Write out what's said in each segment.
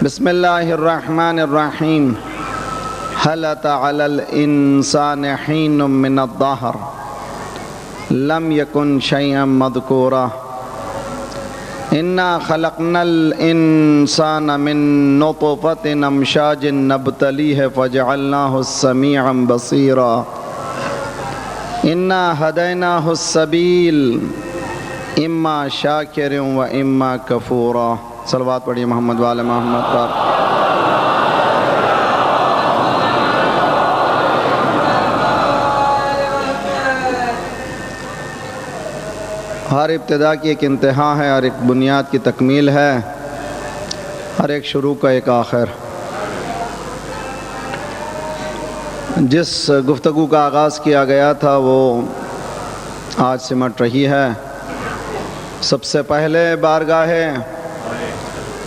بسم اللہ الرحمن الرحیم هل أتى على الإنسان حين من الدهر لم يكن شيئا مذكورا إنا خلقنا الإنسان من نطفة أمشاج نبتليه فجعلناه سميعا بصيرا إنا هديناه السبيل إما شاكر وإما كفورا صلوات پڑھیے محمد وآل محمد پر۔ ہر ابتدا کی ایک انتہا ہے، ہر ایک بنیاد کی تکمیل ہے، ہر ایک شروع کا ایک آخر۔ جس گفتگو کا آغاز کیا گیا تھا وہ آج سمٹ رہی ہے۔ سب سے پہلے بارگاہ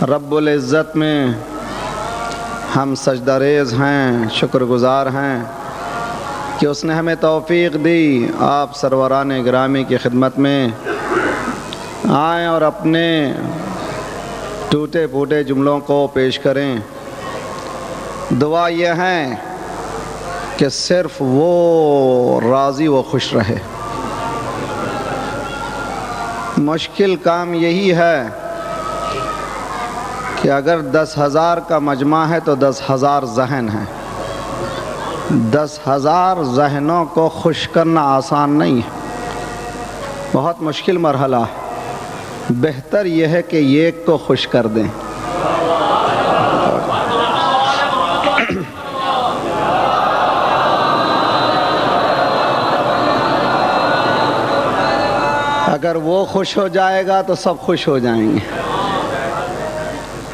رب العزت میں ہم سجدہ ریز ہیں، شکر گزار ہیں کہ اس نے ہمیں توفیق دی آپ سروران گرامی کی خدمت میں آئیں اور اپنے ٹوٹے پھوٹے جملوں کو پیش کریں۔ دعا یہ ہے کہ صرف وہ راضی و خوش رہے۔ مشکل کام یہی ہے کہ اگر 10,000 کا مجمع ہے تو 10,000 ذہن ہیں۔ 10,000 ذہنوں کو خوش کرنا آسان نہیں ہے، بہت مشکل مرحلہ ہے۔ بہتر یہ ہے کہ ایک کو خوش کر دیں۔ اگر وہ خوش ہو جائے گا تو سب خوش ہو جائیں گے،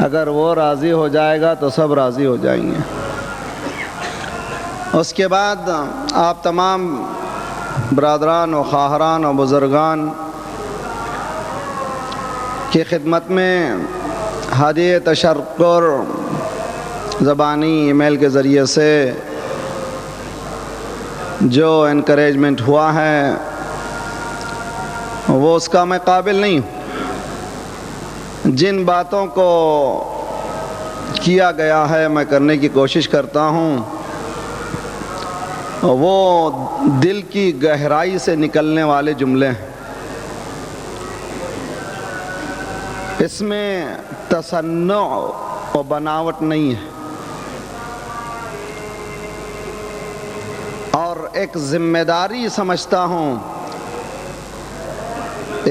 اگر وہ راضی ہو جائے گا تو سب راضی ہو جائیں گے۔ اس کے بعد آپ تمام برادران و خواہران و بزرگان کی خدمت میں ہدیہ تشکر زبانی ای میل کے ذریعے سے جو انکریجمنٹ ہوا ہے وہ اس کا میں قابل نہیں ہوں۔ جن باتوں کو کیا گیا ہے میں کرنے کی کوشش کرتا ہوں وہ دل کی گہرائی سے نکلنے والے جملے ہیں۔ اس میں تصنع و بناوٹ نہیں ہے، اور ایک ذمہ داری سمجھتا ہوں،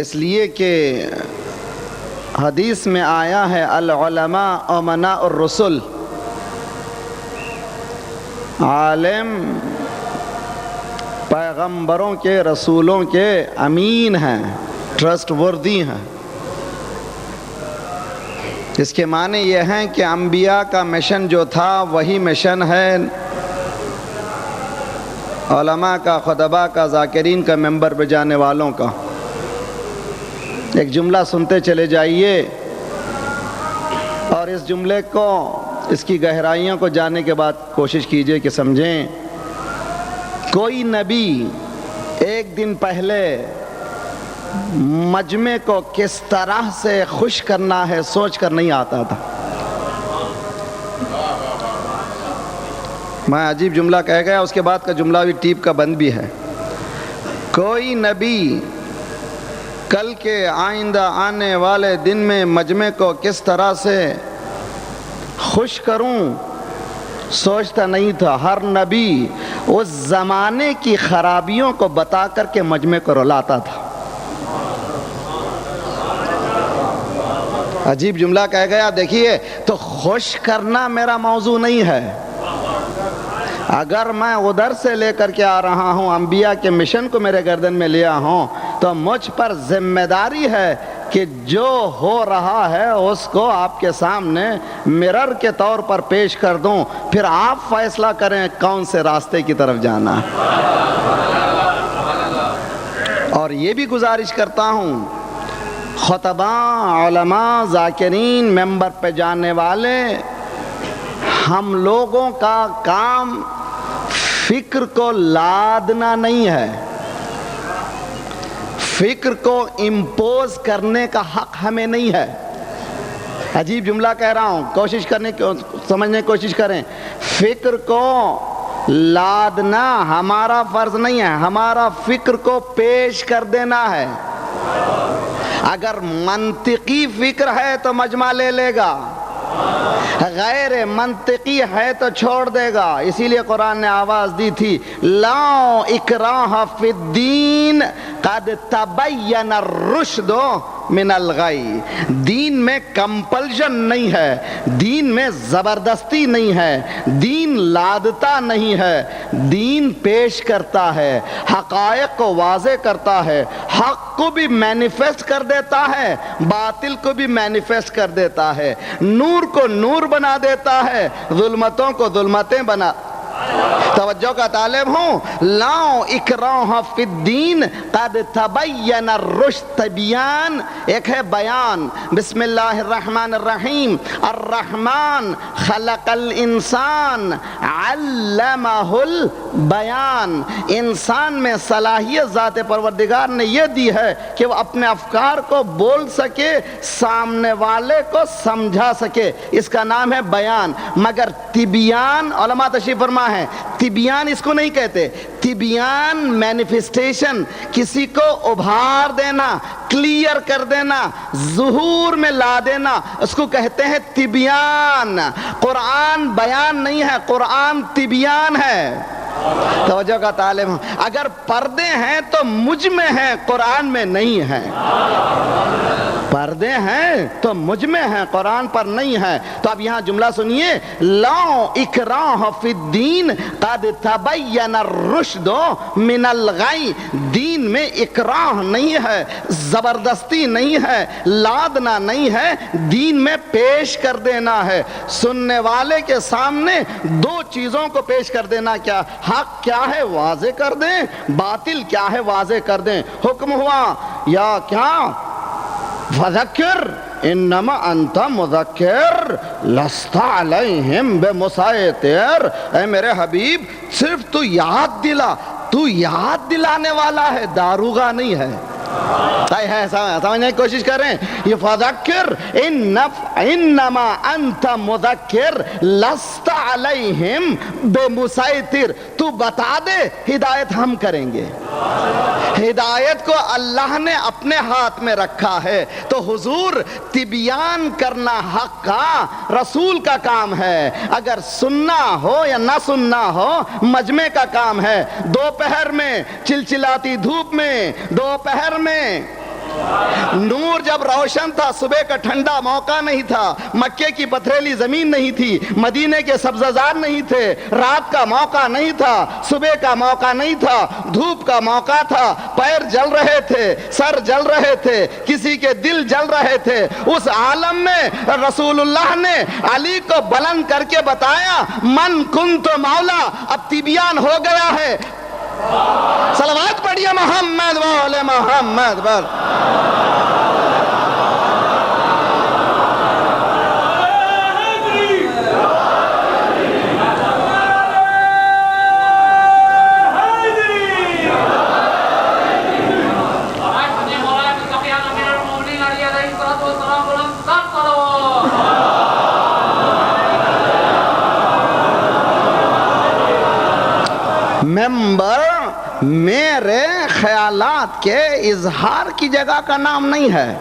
اس لیے کہ حدیث میں آیا ہے العلماء امناء الرسل، عالم پیغمبروں کے رسولوں کے امین ہیں، ٹرسٹ وردی ہیں۔ اس کے معنی یہ ہیں کہ انبیاء کا مشن جو تھا وہی مشن ہے علماء کا، خطباء کا، ذاکرین کا، ممبر پہ جانے والوں کا۔ ایک جملہ سنتے چلے جائیے اور اس جملے کو، اس کی گہرائیوں کو جاننے کے بعد کوشش کیجئے کہ سمجھیں۔ کوئی نبی ایک دن پہلے مجمع کو کس طرح سے خوش کرنا ہے سوچ کر نہیں آتا تھا۔ میں عجیب جملہ کہہ گیا، اس کے بعد کا جملہ بھی ٹیپ کا بند بھی ہے۔ کوئی نبی کل کے آئندہ آنے والے دن میں مجمع کو کس طرح سے خوش کروں سوچتا نہیں تھا۔ ہر نبی اس زمانے کی خرابیوں کو بتا کر کے مجمع کو رلاتا تھا۔ عجیب جملہ کہہ گیا۔ دیکھیے تو خوش کرنا میرا موضوع نہیں ہے۔ اگر میں ادھر سے لے کر کے آ رہا ہوں، انبیاء کے مشن کو میرے گردن میں لیا ہوں، تو مجھ پر ذمہ داری ہے کہ جو ہو رہا ہے اس کو آپ کے سامنے مرر کے طور پر پیش کر دوں، پھر آپ فیصلہ کریں کون سے راستے کی طرف جانا ہے۔ اور یہ بھی گزارش کرتا ہوں، خطباء، علماء، ذاکرین، ممبر پہ جانے والے، ہم لوگوں کا کام فکر کو لادنا نہیں ہے، فکر کو امپوز کرنے کا حق ہمیں نہیں ہے۔ عجیب جملہ کہہ رہا ہوں، کوشش کرنے سمجھنے کی کوشش کریں. فکر کو لادنا ہمارا فرض نہیں ہے، ہمارا فکر کو پیش کر دینا ہے. اگر منطقی فکر ہے تو مجمع لے لے گا، غیر منطقی ہے تو چھوڑ دے گا. اسی لیے قرآن نے آواز دی تھی لا اکراہ فی الدین قد تبین الرشد من الغی. دین میں کمپلشن نہیں ہے، دین میں زبردستی نہیں ہے، دین لادتا نہیں ہے، دین پیش کرتا ہے، حقائق کو واضح کرتا ہے، حق کو بھی مینیفیسٹ کر دیتا ہے، باطل کو بھی مینیفیسٹ کر دیتا ہے، نور کو نور بنا دیتا ہے، ظلمتوں کو ظلمتیں بنا. توجہ کا طالب ہوں. لا اکراہ فی الدین قد تبین الرشد. تبیان ایک ہے بیان. بسم اللہ الرحمن الرحیم. الرحمن خلق الانسان علمہ البیان. انسان میں صلاحیت ذات پروردگار نے یہ دی ہے کہ وہ اپنے افکار کو بول سکے، سامنے والے کو سمجھا سکے. اس کا نام ہے بیان. مگر تبیان، علماء تشریف فرما ہے، تبیان اس کو نہیں کہتے. تبیان مینیفیسٹیشن، کسی کو ابھار دینا، کلیئر کر دینا، ظہور میں لا دینا، اس کو کہتے ہیں تبیان. قرآن بیان نہیں ہے، قرآن تبیان ہے. توجہ کا طالب ہوں. اگر پردے ہیں تو مجھ میں ہیں، قرآن میں نہیں ہیں. پردے ہیں تو مجھ میں ہیں، قرآن پر نہیں ہے. تو اب یہاں جملہ سنیے لا اکراہ فی الدین قد تبین الرشد من الغی. دین میں اکراہ نہیں ہے، زبردستی نہیں ہے، لادنا نہیں ہے، دین میں پیش کر دینا ہے. سننے والے کے سامنے دو چیزوں کو پیش کر دینا. کیا حق کیا ہے واضح کر دیں، باطل کیا ہے واضح کر دیں. حکم ہوا یا کیا فذکر انما انت مذکر لست علیہم بمسیطر. اے میرے حبیب صرف تو یاد دلا، تو یاد دلانے والا ہے، داروغہ نہیں ہے. سمجھنے کی کوشش کریں. یہ فذکر انما انت مذکر لست علیہم بمسیطر. تو بتا دے، ہدایت ہم کریں گے. ہدایت کو اللہ نے اپنے ہاتھ میں رکھا ہے. تو حضور تبیان کرنا حق کا رسول کا کام ہے. اگر سننا ہو یا نہ سننا ہو مجمع کا کام ہے. دوپہر میں چلچلاتی دھوپ میں، دوپہر میں نور جب روشن تھا، صبح کا ٹھنڈا موقع نہیں تھا، مکے کی پتھریلی زمین نہیں تھی، مدینے کے سبززار نہیں تھے، رات کا موقع نہیں تھا، صبح کا موقع نہیں تھا، دھوپ کا موقع تھا، پیر جل رہے تھے، سر جل رہے تھے، کسی کے دل جل رہے تھے. اس عالم میں رسول اللہ نے علی کو بلند کر کے بتایا من کنت مولا. اب تبیان ہو گیا ہے. صلوات پڑھیے محمد وآل محمد پر. ممبر میرے خیالات کے اظہار کی جگہ کا نام نہیں ہے.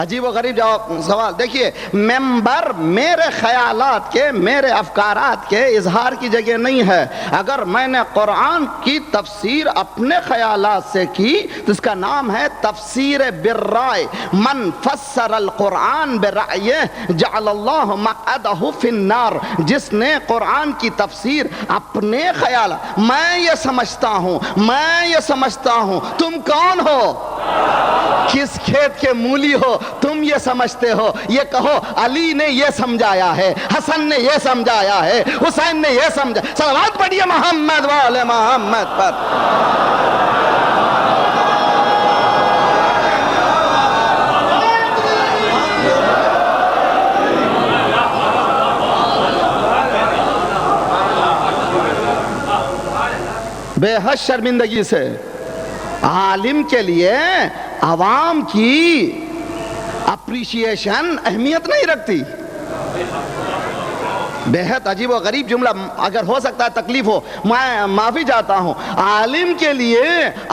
عجیب و غریب جواب سوال. دیکھیے ممبر میرے خیالات کے، میرے افکارات کے اظہار کی جگہ نہیں ہے. اگر میں نے قرآن کی تفسیر اپنے خیالات سے کی تو اس کا نام ہے تفسیر بالرائے. من فسر القرآن برائے جعل اللہ مقعدہ فی النار. جس نے قرآن کی تفسیر اپنے خیال، میں یہ سمجھتا ہوں، میں یہ سمجھتا ہوں. تم کون ہو؟ کس کھیت کے مولی ہو؟ تم یہ سمجھتے ہو. یہ کہو علی نے یہ سمجھایا ہے، حسن نے یہ سمجھایا ہے، حسین نے یہ سمجھا. صلوات پڑھیے محمد وآل محمد پر. بے حد شرمندگی سے عالم کے لیے عوام کی اپنے اپریشیشن اہمیت نہیں رکھتی. بہت عجیب و غریب جملہ, اگر ہو سکتا ہے تکلیف ہو میں معافی چاہتا ہوں. عالم کے لیے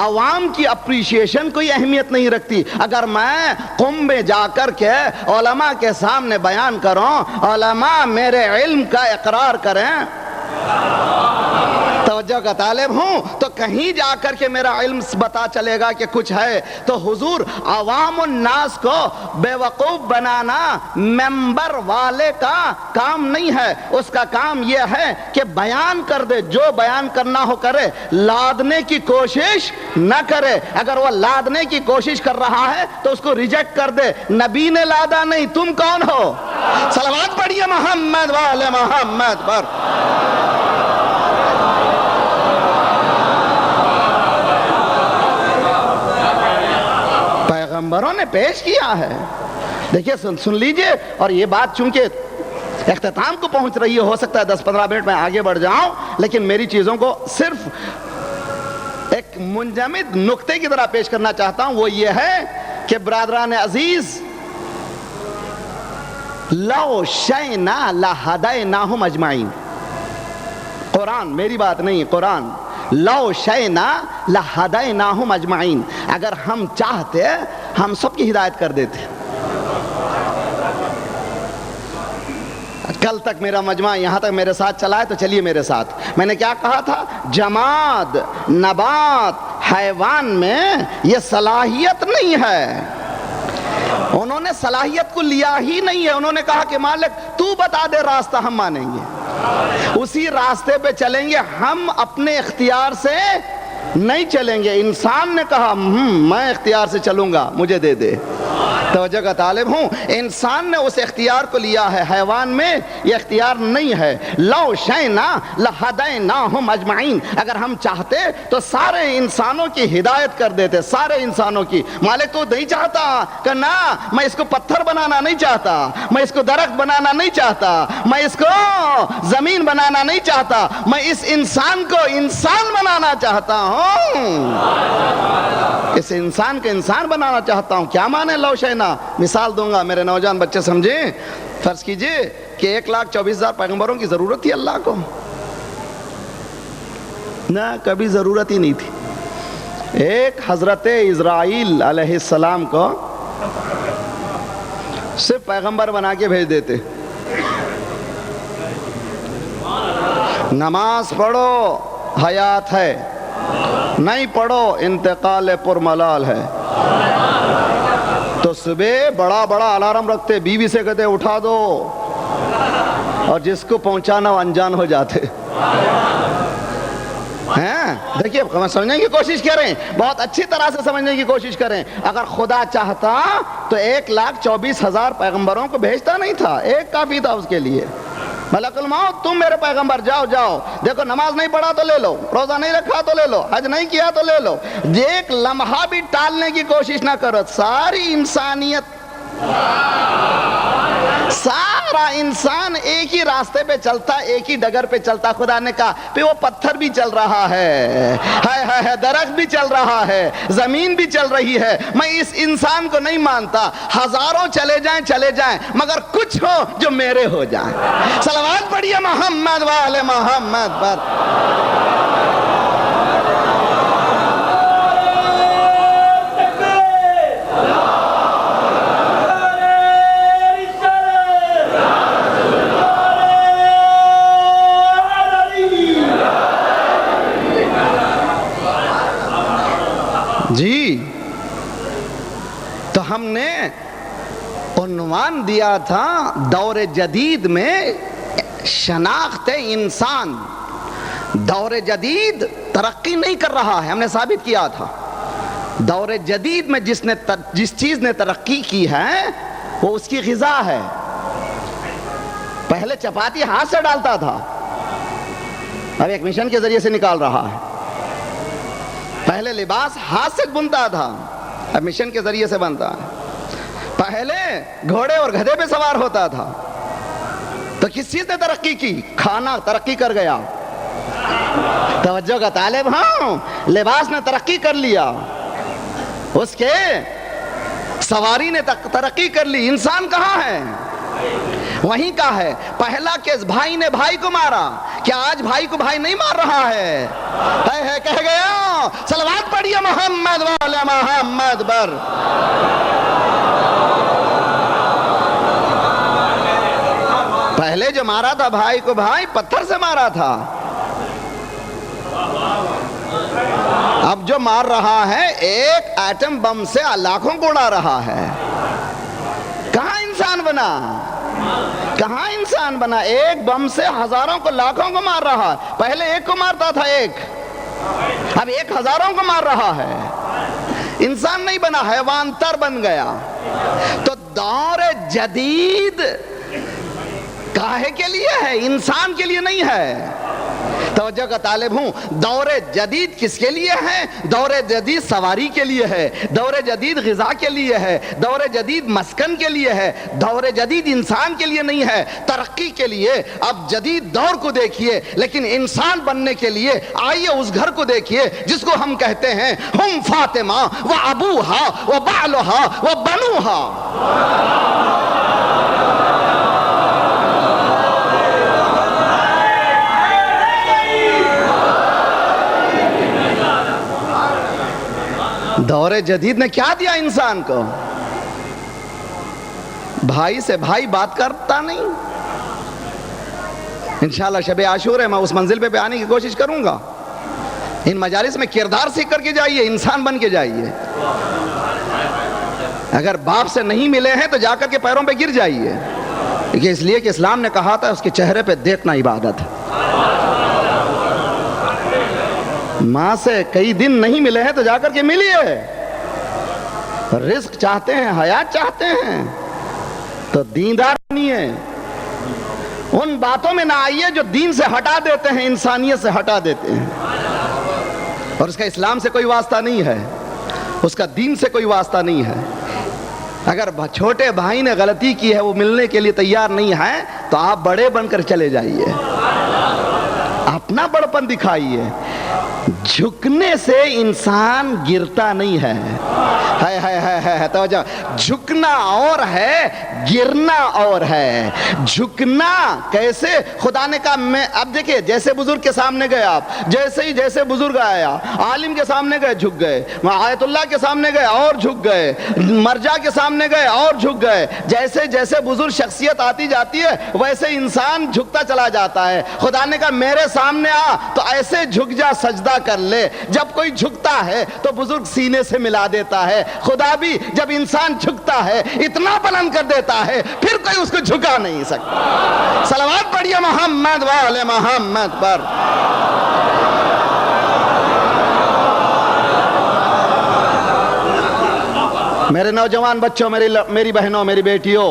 عوام کی اپریشیشن کوئی اہمیت نہیں رکھتی. اگر میں قم میں جا کر کے علماء کے سامنے بیان کروں, علماء میرے علم کا اقرار کریں, توجہ کا طالب ہوں, تو کہیں جا کر کے میرا علم بتا چلے گا کہ کچھ ہے. تو حضور عوام الناس کو بے وقوف بنانا ممبر والے کا کام نہیں ہے. اس کا کام یہ ہے کہ بیان کر دے, جو بیان کرنا ہو کرے, لادنے کی کوشش نہ کرے. اگر وہ لادنے کی کوشش کر رہا ہے تو اس کو ریجیکٹ کر دے. نبی نے لادا نہیں, تم کون ہو؟ صلوات پڑھیے محمد والے محمد پر. پیغمبروں نے پیش کیا ہے. دیکھیے سن لیجئے, اور یہ بات چونکہ اختتام کو پہنچ رہی ہے, ہو سکتا ہے 10-15 منٹ میں آگے بڑھ جاؤں, لیکن میری چیزوں کو صرف ایک منجمد نقطے کی طرح پیش کرنا چاہتا ہوں. وہ یہ ہے کہ برادران عزیز, لو شئنا لہدیناہم اجمعین. قرآن, میری بات نہیں, قرآن. لو شئنا لہدیناہم اجمعین. اگر ہم چاہتے ہم سب کی ہدایت کر دیتے. کل تک میرا مجمع یہاں تک میرے ساتھ چلا ہے تو چلیے میرے ساتھ. میں نے کیا کہا تھا؟ جماد, نبات, حیوان میں یہ صلاحیت نہیں ہے. انہوں نے صلاحیت کو لیا ہی نہیں ہے. انہوں نے کہا کہ مالک تو بتا دے راستہ, ہم مانیں گے, اسی راستے پہ چلیں گے, ہم اپنے اختیار سے نہیں چلیں گے. انسان نے کہا میں اختیار سے چلوں گا, مجھے دے دے. توجہ کا طالب ہوں, انسان نے اس اختیار کو لیا ہے, حیوان میں یہ اختیار نہیں ہے. لو شئنا لہدیناہم اجمعین. اگر ہم چاہتے تو سارے انسانوں کی ہدایت کر دیتے, سارے انسانوں کی. مالک تو نہیں چاہتا کہ نا, میں اس کو پتھر بنانا نہیں چاہتا, میں اس کو درخت بنانا نہیں چاہتا, میں اس کو زمین بنانا نہیں چاہتا, میں اس انسان کو انسان بنانا چاہتا ہوں, اس انسان کو انسان بنانا چاہتا ہوں. کیا مانے لو شئنا؟ مثال دوں گا میرے نوجوان بچے سمجھیں. فرض کیجئے کہ 1,24,000 پیغمبروں کی ضرورت تھی اللہ کو؟ نہ, کبھی ضرورت ہی نہیں تھی. ایک حضرت اسرائیل علیہ السلام کو صرف پیغمبر بنا کے بھیج دیتے. نماز پڑھو حیات ہے, نہیں پڑھو انتقال پر ملال ہے. تو صبح بڑا بڑا الارم رکھتے, بیوی سے کہتے اٹھا دو, اور جس کو پہنچانا وہ انجان ہو جاتے ہیں. دیکھیے سمجھنے کی کوشش کریں, بہت اچھی طرح سے سمجھنے کی کوشش کریں. اگر خدا چاہتا تو 1,24,000 پیغمبروں کو بھیجتا نہیں تھا, ایک کافی تھا اس کے لیے. ملک الموت, تم میرے پیغمبر, جاؤ جاؤ, دیکھو نماز نہیں پڑھا تو لے لو, روزہ نہیں رکھا تو لے لو, حج نہیں کیا تو لے لو, ایک لمحہ بھی ٹالنے کی کوشش نہ کرو. ساری انسانیت, سارا انسان ایک ہی راستے پہ چلتا, ایک ہی ڈگر پہ چلتا. خدا نے کہا پہ وہ پتھر بھی چل رہا ہے, درخت بھی چل رہا ہے, زمین بھی چل رہی ہے. میں اس انسان کو نہیں مانتا. ہزاروں چلے جائیں مگر کچھ ہو جو میرے ہو جائیں. صلوات پڑھیے محمد والے محمد پر. جی, تو ہم نے عنوان دیا تھا دور جدید میں شناخت انسان. دور جدید ترقی نہیں کر رہا ہے, ہم نے ثابت کیا تھا. دور جدید میں جس چیز نے ترقی کی ہے وہ اس کی غذا ہے. پہلے چپاتی ہاتھ سے ڈالتا تھا, اب ایک مشین کے ذریعے سے نکال رہا ہے. پہلے لباس ہاتھ سے بنتا تھا, اب مشین کے ذریعے سے بنتا ہے. پہلے گھوڑے اور گدھے پہ سوار ہوتا تھا, تو کس چیز نے ترقی کی؟ کھانا ترقی کر گیا. توجہ کا طالب ہوں, لباس نے ترقی کر لیا, اس کے سواری نے ترقی کر لی، انسان کہاں ہے؟ وہیں کا ہے۔ پہلا کیس بھائی نے بھائی کو مارا، کیا آج بھائی کو بھائی نہیں مار رہا ہے؟ کہہ گیا صلوات پڑھیے محمد والے محمد پر۔ پہلے جو مارا تھا بھائی کو بھائی پتھر سے مارا تھا، اب جو مار رہا ہے ایک ایٹم بم سے لاکھوں کو اڑا رہا ہے۔ کہاں انسان بنا؟ کہاں انسان بنا؟ ایک بم سے ہزاروں کو لاکھوں کو مار رہا ہے۔ پہلے ایک کو مارتا تھا ایک، اب ایک ہزاروں کو مار رہا ہے۔ انسان نہیں بنا، حیوان تر بن گیا۔ تو دور جدید کاہے کے لیے ہے؟ انسان کے لیے نہیں ہے۔ توجہ کا طالب ہوں، دور جدید کس کے لیے ہے؟ دور جدید سواری کے لیے ہے، دور جدید غذا کے لیے ہے، دور جدید مسکن کے لیے ہے، دور جدید انسان کے لیے نہیں ہے، ترقی کے لیے۔ اب جدید دور کو دیکھیے، لیکن انسان بننے کے لیے آئیے اس گھر کو دیکھیے جس کو ہم کہتے ہیں ہم فاطمہ و ابوہا و بالہا و بنوہا۔ دور جدید نے کیا دیا انسان کو؟ بھائی سے بھائی بات کرتا نہیں۔ انشاءاللہ شب عاشور ہے، میں اس منزل پہ آنے کی کوشش کروں گا۔ ان مجالس میں کردار سیکھ کر کے جائیے، انسان بن کے جائیے۔ اگر باپ سے نہیں ملے ہیں تو جا کر کے پیروں پہ گر جائیے، کیونکہ اس لیے کہ اسلام نے کہا تھا اس کے چہرے پہ دیکھنا عبادت ہے۔ ماں سے کئی دن نہیں ملے ہیں تو جا کر کے ملیے۔ رزق چاہتے ہیں، حیات چاہتے ہیں تو دیندار بنیے۔ ان باتوں میں نہ آئیے جو دین سے ہٹا دیتے ہیں، انسانیت سے ہٹا دیتے ہیں، اور اس کا اسلام سے کوئی واسطہ نہیں ہے، اس کا دین سے کوئی واسطہ نہیں ہے۔ اگر چھوٹے بھائی نے غلطی کی ہے، وہ ملنے کے لیے تیار نہیں ہے، تو آپ بڑے بن کر چلے جائیے، اپنا بڑپن دکھائیے۔ جھکنے سے انسان گرتا نہیں ہے۔ توجہ، جھکنا اور ہے، گرنا اور ہے۔ جھکنا کیسے؟ خدا نے کہا میں، اب دیکھیں جیسے بزرگ کے سامنے گئے آپ، جیسے بزرگ آیا، عالم کے سامنے گئے جھک گئے، آیت اللہ کے سامنے گئے اور جھک گئے، مرجع کے سامنے گئے اور جھک گئے۔ جیسے بزرگ شخصیت آتی جاتی ہے ویسے انسان جھکتا چلا جاتا ہے۔ خدا نے کہا میرے سامنے آ تو ایسے جھک جا، سجدہ کر لے۔ جب کوئی جھکتا ہے تو بزرگ سینے سے ملا دیتا ہے۔ خدا بھی جب انسان جھکتا ہے اتنا بلند کر دیتا ہے پھر کوئی اس کو جھکا نہیں سکتا۔ صلوات پڑھیے محمد والے محمد پر۔ میرے نوجوان بچوں، میری بہنوں، میری بیٹیوں،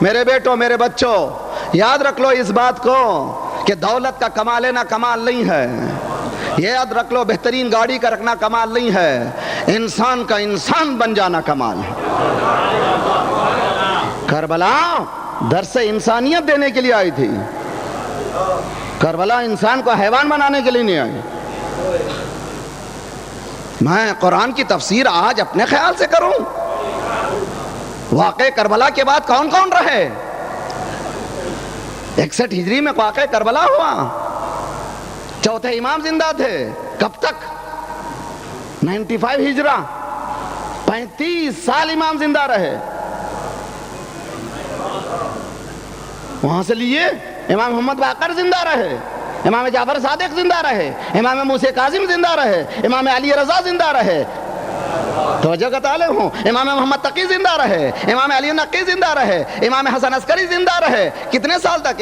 میرے بیٹوں، میرے بچوں، یاد رکھ لو اس بات کو کہ دولت کا کما لینا کمال نہیں ہے۔ یہ یاد رکھ لو بہترین گاڑی کا رکھنا کمال نہیں ہے، انسان کا انسان بن جانا کمال ہے۔ کربلا درس انسانیت دینے کے لیے آئی تھی، کربلا انسان کو حیوان بنانے کے لیے نہیں آئی۔ میں قرآن کی تفسیر آج اپنے خیال سے کروں، واقعہ کربلا کے بعد کون کون رہے؟ 61 ہجری میں واقعہ کربلا ہوا، چوتھے امام زندہ تھے، کب تک؟ 95 ہجرہ، 35 سال امام زندہ رہے۔ وہاں سے لیے امام محمد باقر زندہ رہے، امام جعفر صادق زندہ رہے، امام موسیٰ کاظم زندہ رہے، امام علی رضا زندہ رہے۔ توجہ کا طالب ہوں، امام محمد تقی زندہ رہے، امام علی نقی زندہ رہے، امام حسن عسکری زندہ رہے۔ کتنے سال تک؟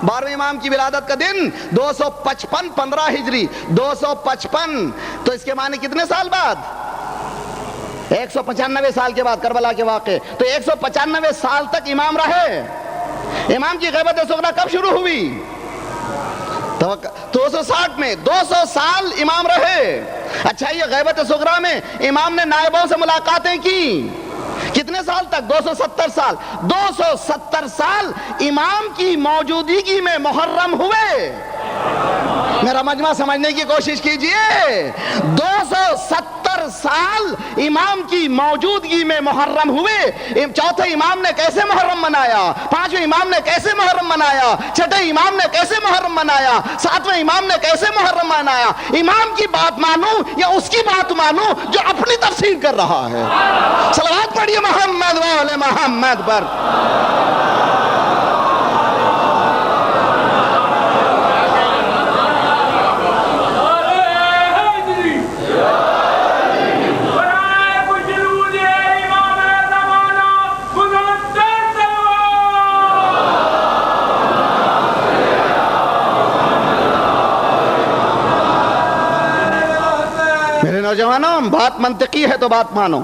12ویں امام کی ولادت کا دن 255 15 ہجری 255، تو اس کے معنی کتنے سال بعد؟ 195 سال کے بعد کربلا کے واقعے، تو 195 سال تک امام رہے۔ امام کی غیبت صغریٰ کب شروع ہوئی؟ 260 میں، 200 سال امام رہے۔ اچھا، یہ غیبت صغریٰ میں امام نے نائبوں سے ملاقاتیں کی، کتنے سال تک؟ 270 سال۔ 270 سال امام کی موجودگی میں محرم ہوئے۔ میرا مجمع سمجھنے کی کوشش کیجئے، 270 ہر سال امام کی موجودگی میں محرم ہوئے. چوتھے امام نے کیسے محرم منایا, پانچویں امام نے کیسے محرم منایا, چھٹے امام نے کیسے محرم منایا, ساتویں امام نے کیسے محرم منایا. امام کی بات مانو یا اس کی بات مانو جو اپنی تفسیر کر رہا ہے. صلوات پڑھیے محمد و آل محمد پر. نوجوانوں, بات منطقی ہے تو بات مانو.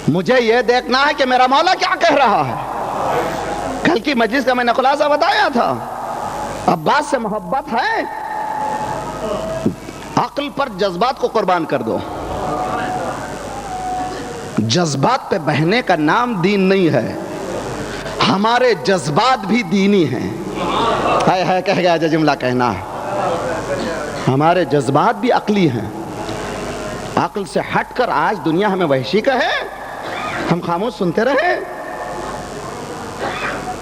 مجھے یہ دیکھنا ہے کہ میرا مولا کیا کہہ رہا ہے. کل کی مجلس کا میں نے خلاصہ بتایا تھا. اب بات سے محبت ہے, عقل پر جذبات کو قربان کر دو. جذبات پہ بہنے کا نام دین نہیں ہے. ہمارے جذبات بھی دینی ہیں. ہے کہہ گیا جو جملہ کہنا ہے. ہمارے جذبات بھی عقلی ہیں. عقل سے ہٹ کر آج دنیا ہمیں وحشی کہے, ہم خاموش سنتے رہے.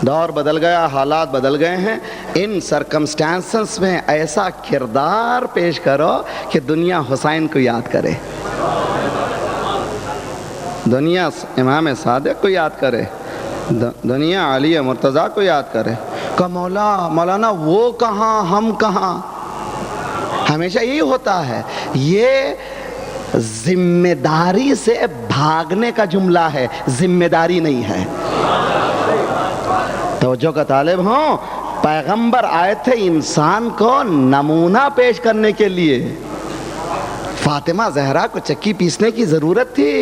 دور بدل گیا, حالات بدل گئے ہیں. ان سرکمسٹانسز میں ایسا کردار پیش کرو کہ دنیا حسین کو یاد کرے, دنیا امام صادق کو یاد کرے, دنیا علی مرتضیٰ کو یاد کرے. کہ مولانا وہ کہاں ہم کہاں. ہمیشہ یہی ہوتا ہے. یہ ذمہ داری سے بھاگنے کا جملہ ہے, ذمہ داری نہیں ہے. توجہ کا طالب ہوں. پیغمبر آئے تھے انسان کو نمونہ پیش کرنے کے لیے. فاطمہ زہرا کو چکی پیسنے کی ضرورت تھی.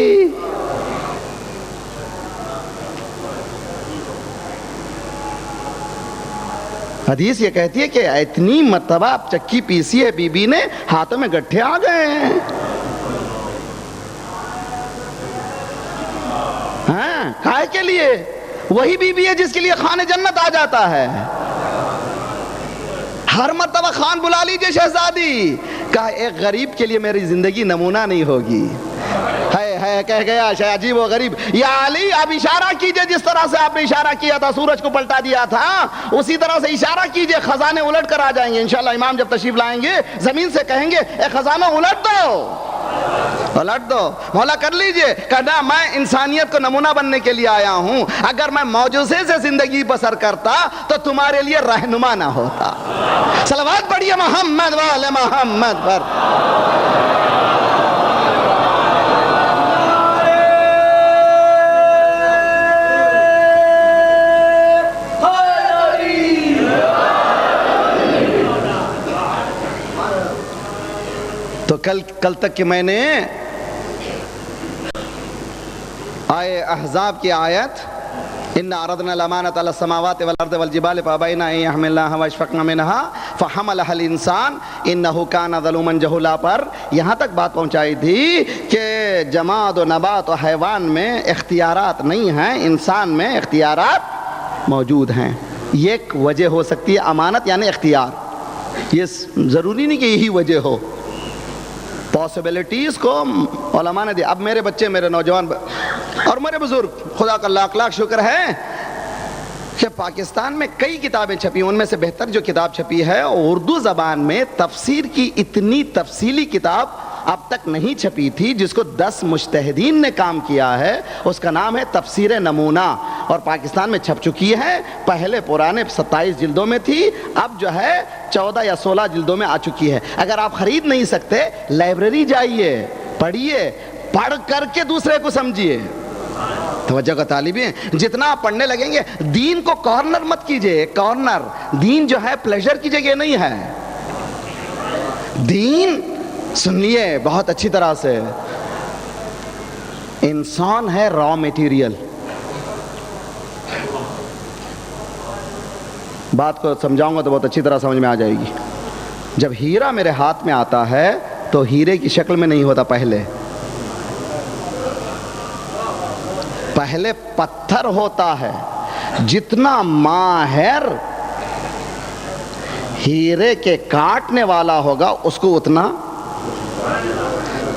حدیث یہ کہتی ہے کہ اتنی مرتبہ آپ چکی پیسی ہے بی بی نے, ہاتھوں میں گٹھے آ گئے ہیں. ہاں, کائے کے لیے؟ وہی بی بی ہے جس کے لیے خان جنت آ جاتا ہے. ہر مرتبہ خان بلا لیجئے شہزادی. کہا ایک غریب کے لیے میری زندگی نمونہ نہیں ہوگی. ہے کہہ گیا شاہ عجیب و غریب, یا علی آپ اشارہ کیجئے جس طرح سے آپ نے اشارہ کیا تھا سورج کو پلٹا دیا تھا, اسی طرح سے اشارہ کیجئے, خزانے الٹ کر آ جائیں گے انشاءاللہ. امام جب تشریف لائیں گے زمین سے کہیں گے اے خزانہ الٹ دو. مولا کر لیجئے. کہنا میں انسانیت کو نمونہ بننے کے لیے آیا ہوں. اگر میں معجزے سے زندگی بسر کرتا تو تمہارے لیے رہنما نہ ہوتا. صلوات پڑھیے محمد و آل محمد پر. تو کل تک کہ میں نے آئے احزاب کی آیت اِنَّا عَرَضْنَا الْأَمَانَةَ عَلَى السَّمَاوَاتِ وَالْأَرْضِ وَالْجِبَالِ فَأَبَيْنَ أَن يَحْمِلْنَهَا وَأَشْفَقْنَ مِنْهَا فَحَمَلَهَا الْإِنسَانُ إِنَّهُ كَانَ ظَلُومًا جَهُولًا پر یہاں تک بات پہنچائی تھی کہ جماد و نبات و حیوان میں اختیارات نہیں ہیں, انسان میں اختیارات موجود ہیں. یہ ایک وجہ ہو سکتی ہے امانت یعنی اختیار. یہ ضروری نہیں کہ یہی وجہ ہو. پاسبلٹیز کو علماء نے دیا. اب میرے بچے, میرے نوجوان اور میرے بزرگ, خدا کا لاکھ لاکھ شکر ہے کہ پاکستان میں کئی کتابیں چھپی. ان میں سے بہتر جو کتاب چھپی ہے اردو زبان میں تفسیر کی, اتنی تفصیلی کتاب اب تک نہیں چھپی تھی جس کو 10 مجتہدین نے کام کیا ہے. اس کا نام ہے تفسیر نمونہ اور پاکستان میں چھپ چکی ہے. پہلے پرانے 27 جلدوں میں تھی, اب جو ہے 14 یا 16 جلدوں میں آ چکی ہے. اگر آپ خرید نہیں سکتے لائبریری جائیے, پڑھیے, پڑھ کر کے دوسرے کو سمجھیے. توجہ کا طالب ہیں, جتنا آپ پڑھنے لگیں گے. دین کو کارنر مت کیجئے. کارنر دین جو ہے پلیجر کی جگہ نہیں ہے. دین سن لیے بہت اچھی طرح سے, انسان ہے را میٹیریل. بات کو سمجھاؤں گا تو بہت اچھی طرح سمجھ میں آ جائے گی. جب ہیرا میرے ہاتھ میں آتا ہے تو ہیرے کی شکل میں نہیں ہوتا. پہلے پتھر ہوتا ہے. جتنا ماہر ہیرے کے کاٹنے والا ہوگا اس کو اتنا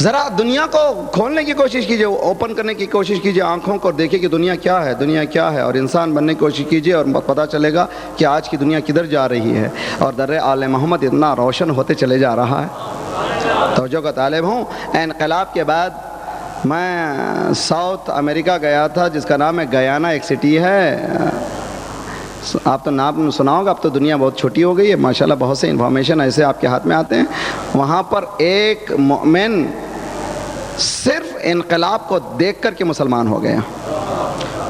ذرا دنیا کو کھولنے کی کوشش کیجئے، اوپن کرنے کی کوشش کیجئے آنکھوں کو، اور دیکھیے کہ دنیا کیا ہے، دنیا کیا ہے، اور انسان بننے کی کوشش کیجئے اور پتہ چلے گا کہ آج کی دنیا کدھر جا رہی ہے، اور در آل محمد اتنا روشن ہوتے چلے جا رہا ہے۔ توجہ کا طالب ہوں۔ انقلاب کے بعد میں ساؤتھ امریکہ گیا تھا، جس کا نام ہے گیانا، ایک سٹی ہے، آپ تو نام سنا ہوگا، اب تو دنیا بہت چھوٹی ہو گئی ہے ماشاءاللہ، بہت سے انفارمیشن ایسے آپ کے ہاتھ میں آتے ہیں۔ وہاں پر ایک مومن صرف انقلاب کو دیکھ کر کے مسلمان ہو گیا،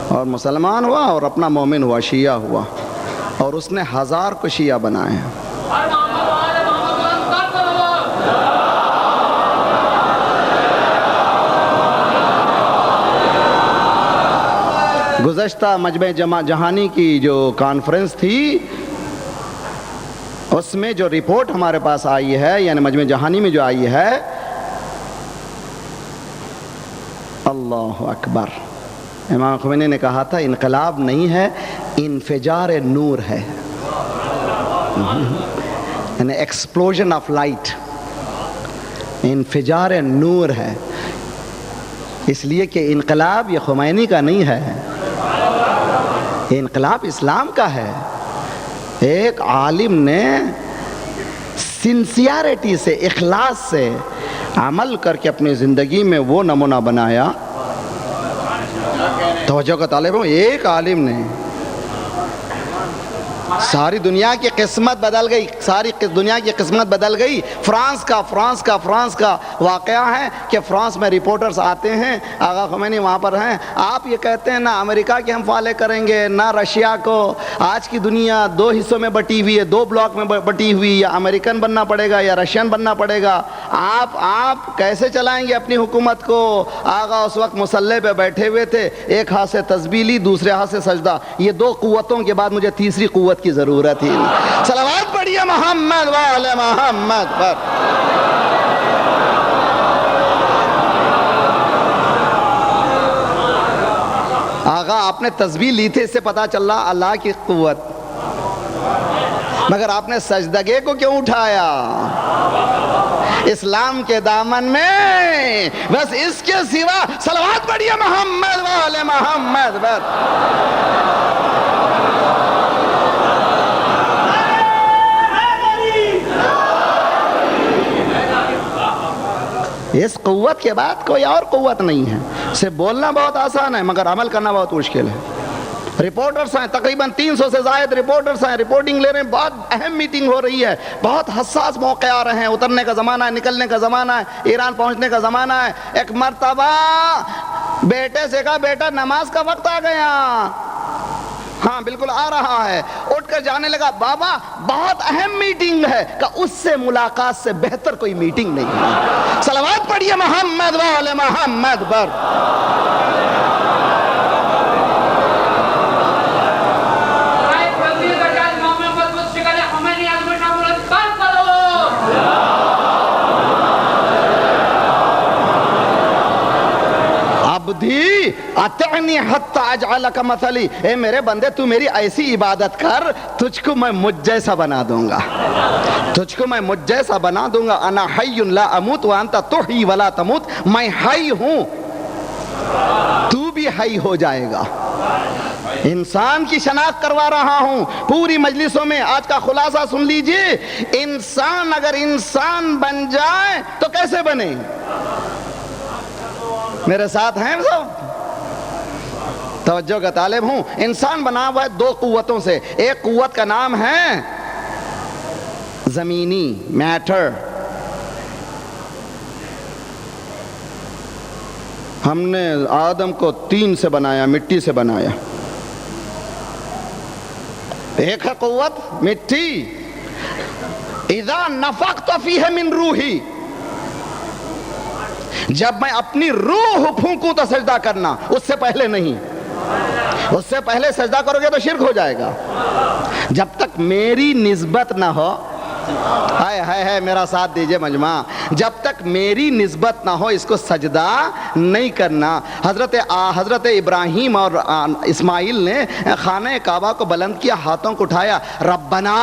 اور مسلمان ہوا اور اپنا مومن ہوا، شیعہ ہوا، اور اس نے 1000 کو شیعہ بنائے ہیں۔ گزشتہ مجمع جہانی کی جو کانفرنس تھی، اس میں جو رپورٹ ہمارے پاس آئی ہے، یعنی مجمع جہانی میں جو آئی ہے، اللہ اکبر، امام خمینی نے کہا تھا انقلاب نہیں ہے، انفجار نور ہے، یعنی ایکسپلوژن آف لائٹ، انفجار نور ہے، اس لیے کہ انقلاب یہ خمینی کا نہیں ہے، انقلاب اسلام کا ہے۔ ایک عالم نے سنسیئرٹی سے، اخلاص سے عمل کر کے اپنی زندگی میں وہ نمونہ بنایا۔ توجہ کا طالب ہوں، ایک عالم نے ساری دنیا کی قسمت بدل گئی، ساری دنیا کی قسمت بدل گئی۔ فرانس کا واقعہ ہے کہ فرانس میں رپورٹرز آتے ہیں، آقا خمینی وہاں پر ہیں، آپ یہ کہتے ہیں نہ امریکہ کے ہم فالے کریں گے نہ رشیا کو، آج کی دنیا 2 حصوں میں بٹی ہوئی ہے، 2 بلاک میں بٹی ہوئی، یا امریکن بننا پڑے گا یا رشین بننا پڑے گا، آپ کیسے چلائیں گے اپنی حکومت کو؟ آقا اس وقت مسلح پہ بیٹھے ہوئے تھے، ایک ہاتھ سے تسبیح لی، دوسرے ہاتھ سے سجدہ، یہ 2 قوتوں کے بعد مجھے تیسری قوت کی ضرورت ہی نہیں۔ صلوات پڑھیے محمد وآل محمد پر۔ آقا آپ نے تسبیح لی تھی، اس سے پتا چل رہا اللہ کی قوت، مگر آپ نے سجدگے کو کیوں اٹھایا؟ اسلام کے دامن میں بس اس کے سوا صلوات پڑھیے محمد وآل محمد پر۔ اس قوت کے بعد کوئی اور قوت نہیں ہے۔ صرف بولنا بہت آسان ہے مگر عمل کرنا بہت مشکل ہے۔ رپورٹرز ہیں، تقریباً 300 سے زائد رپورٹرز ہیں، رپورٹنگ لے رہے ہیں، بہت اہم میٹنگ ہو رہی ہے، بہت حساس موقع آ رہے ہیں، اترنے کا زمانہ ہے، نکلنے کا زمانہ ہے، ایران پہنچنے کا زمانہ ہے۔ ایک مرتبہ بیٹے سے کہا بیٹا نماز کا وقت آ گیا، ہاں بالکل آ رہا ہے، اٹھ کر جانے لگا، بابا بہت اہم میٹنگ ہے، کہ اس سے ملاقات سے بہتر کوئی میٹنگ نہیں ہے۔ صلوات پڑھیے محمد وآل محمد پر۔ عبدی اطعنی حتی اجعلک مثلی، اے میرے بندے تو میری ایسی عبادت کر، تجھ کو میں مجھ جیسا بنا دوں گا، تجھ کو میں مجھ جیسا بنا دوں گا۔ انا حی لا اموت وانت تحیی ولا تموت، میں حی ہوں تو بھی حی ہو جائے گا۔ انسان کی شناخت کروا رہا ہوں پوری مجلسوں میں۔ آج کا خلاصہ سن لیجئے، انسان اگر انسان بن جائے تو کیسے بنے؟ میرے ساتھ ہیں سب؟ توجہ کا طالب ہوں۔ انسان بنا ہوا ہے 2 قوتوں سے، ایک قوت کا نام ہے زمینی، میٹر، ہم نے آدم کو 3 سے بنایا، مٹی سے بنایا۔ ایک ہے قوت مٹی، اذا نفخت فیہ من روحی، جب میں اپنی روح پھونکوں تو سجدہ کرنا، اس سے پہلے نہیں، اس سے پہلے سجدہ کرو گے تو شرک ہو جائے گا۔ جب تک میری نسبت نہ ہو ہے میرا ساتھ دیجئے مجمع، جب تک میری نسبت نہ ہو اس کو سجدہ نہیں کرنا۔ حضرت ابراہیم اور اسماعیل نے خانہ کعبہ کو بلند کیا، ہاتھوں کو اٹھایا، ربنا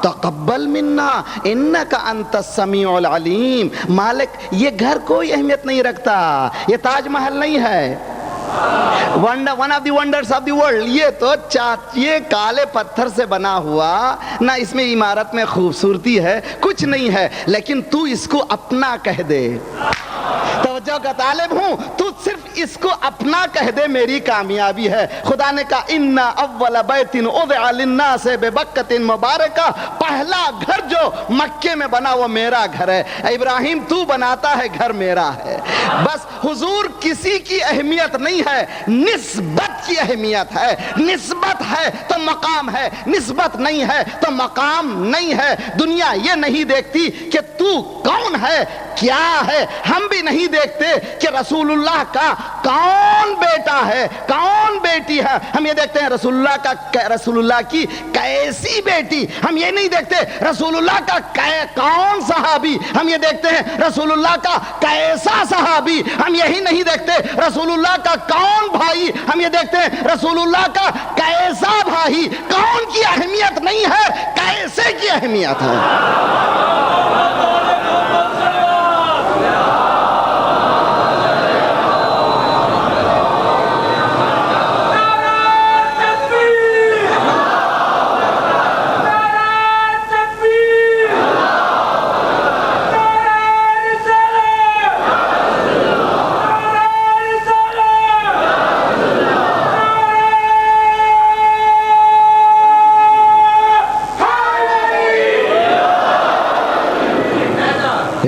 تقبل منا انک انت السمیع العلیم۔ مالک یہ گھر کوئی اہمیت نہیں رکھتا، یہ تاج محل نہیں ہے، one of the wonders of the world, یہ کالے پتھر سے بنا ہوا، نہ اس میں عمارت میں خوبصورتی ہے، کچھ نہیں ہے، لیکن تو اس کو اپنا کہہ دے۔ توجہ کا طالب ہوں، تو صرف اس کو اپنا کہہ دے، میری کامیابی ہے۔ خدا نے کہا اِنَّ أَوَّلَ بَيْتٍ وُضِعَ لِلنَّاسِ بِبَکَّةٍ مُبَارَکَةٍ، پہلا گھر جو مکے میں بنا وہ میرا گھر ہے۔ ابراہیم تو بناتا ہے، گھر میرا ہے۔ بس حضور کسی کی اہمیت نہیں ہے، نسبت کی اہمیت ہے۔ نسبت ہے تو مقام ہے، نسبت نہیں ہے تو مقام نہیں ہے۔ دنیا یہ نہیں دیکھتی کہ تو کون ہے، کیا ہے، ہم بھی نہیں دیکھتے کہ رسول اللہ کا کون بیٹا ہے، کون بیٹی ہے، ہم یہ دیکھتے ہیں رسول اللہ کی کیسی بیٹی، ہم یہ نہیں دیکھتے رسول اللہ کا کون صحابی، ہم یہ دیکھتے ہیں رسول اللہ کا کیسا صحابی، ہم یہی نہیں دیکھتے رسول اللہ کا کون بھائی، ہم یہ دیکھتے ہیں رسول اللہ کا کیسا بھائی۔ کون کی اہمیت نہیں ہے، کیسے کی اہمیت ہے۔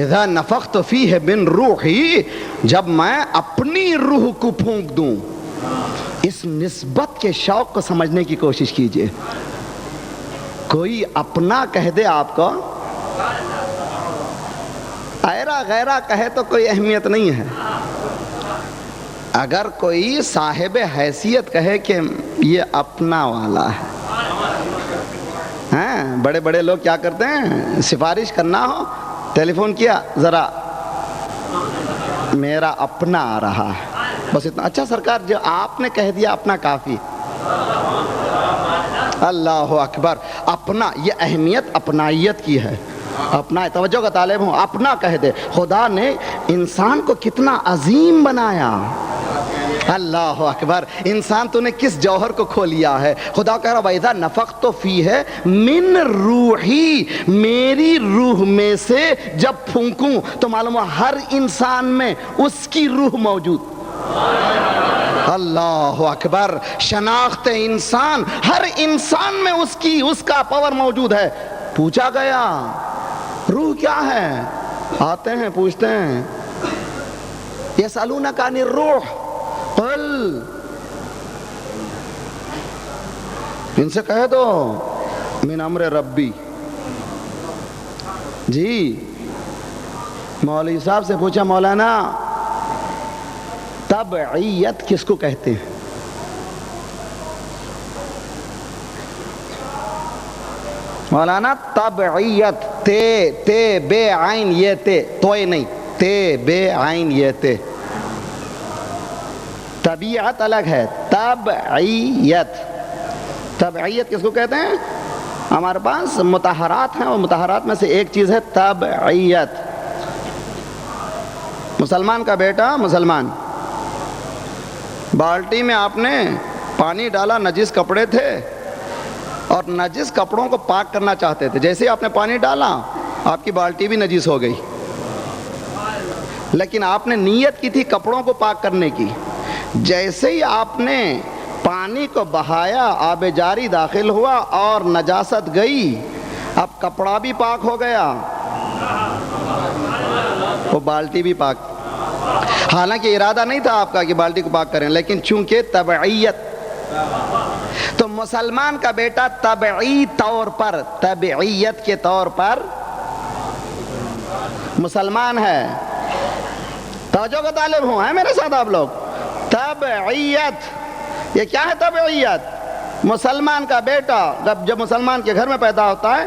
اذا نفخت فیہ من روحی، جب میں اپنی روح کو پھونک دوں۔ اس نسبت کے شوق کو سمجھنے کی کوشش کیجئے۔ کوئی اپنا کہہ دے آپ کو، ایرا غیرہ کہے تو کوئی اہمیت نہیں ہے۔ اگر کوئی صاحب حیثیت کہے کہ یہ اپنا والا ہے، بڑے بڑے لوگ کیا کرتے ہیں، سفارش کرنا ہو، ٹیلی فون کیا، ذرا میرا اپنا آ رہا ہے، بس اتنا۔ اچھا سرکار جو آپ نے کہہ دیا اپنا کافی۔ اللہ اکبر، اپنا، یہ اہمیت اپنائیت کی ہے۔ اپنا، توجہ کا طالب ہوں، اپنا کہہ دے۔ خدا نے انسان کو کتنا عظیم بنایا، اللہ اکبر، انسان تو نے کس جوہر کو کھو لیا ہے۔ خدا کہہ رہا وَإِذَا نَفَخْتُ فِيهِ مِن رُوحِي، میری روح میں سے جب پھونکوں تو معلوم ہے ہر انسان میں اس کی روح موجود۔ اللہ اکبر، شناخت انسان، ہر انسان میں اس کا پاور موجود ہے۔ پوچھا گیا روح کیا ہے، آتے ہیں پوچھتے ہیں، یسألونک عن الروح قل، ان سے کہہ دو من امر ربی۔ جی مولوی صاحب سے پوچھا مولانا تبعیت کس کو کہتے ہیں؟ مولانا تبعیت، تے بے عین یہ تے، توئے نہیں، تے بے عین یہ تے، طبیعت الگ ہے، تبعیت۔ تبعیت کس کو کہتے ہیں؟ ہمارے پاس مطہرات ہیں، اور مطہرات میں سے ایک چیز ہے تبعیت۔ مسلمان کا بیٹا مسلمان، بالٹی میں آپ نے پانی ڈالا، نجس کپڑے تھے اور نجس کپڑوں کو پاک کرنا چاہتے تھے، جیسے آپ نے پانی ڈالا آپ کی بالٹی بھی نجس ہو گئی، لیکن آپ نے نیت کی تھی کپڑوں کو پاک کرنے کی۔ جیسے ہی آپ نے پانی کو بہایا، آب جاری داخل ہوا اور نجاست گئی، اب کپڑا بھی پاک ہو گیا، وہ بالٹی بھی پاک۔ حالانکہ ارادہ نہیں تھا آپ کا کہ بالٹی کو پاک کریں، لیکن چونکہ تبعیت، تو مسلمان کا بیٹا طبعی طور پر، طبعیت کے طور پر مسلمان ہے۔ توجہ کا طالب ہوں، ہیں میرے ساتھ آپ لوگ؟ طبعیت، یہ کیا ہے طبعیت؟ مسلمان کا بیٹا جب مسلمان کے گھر میں پیدا ہوتا ہے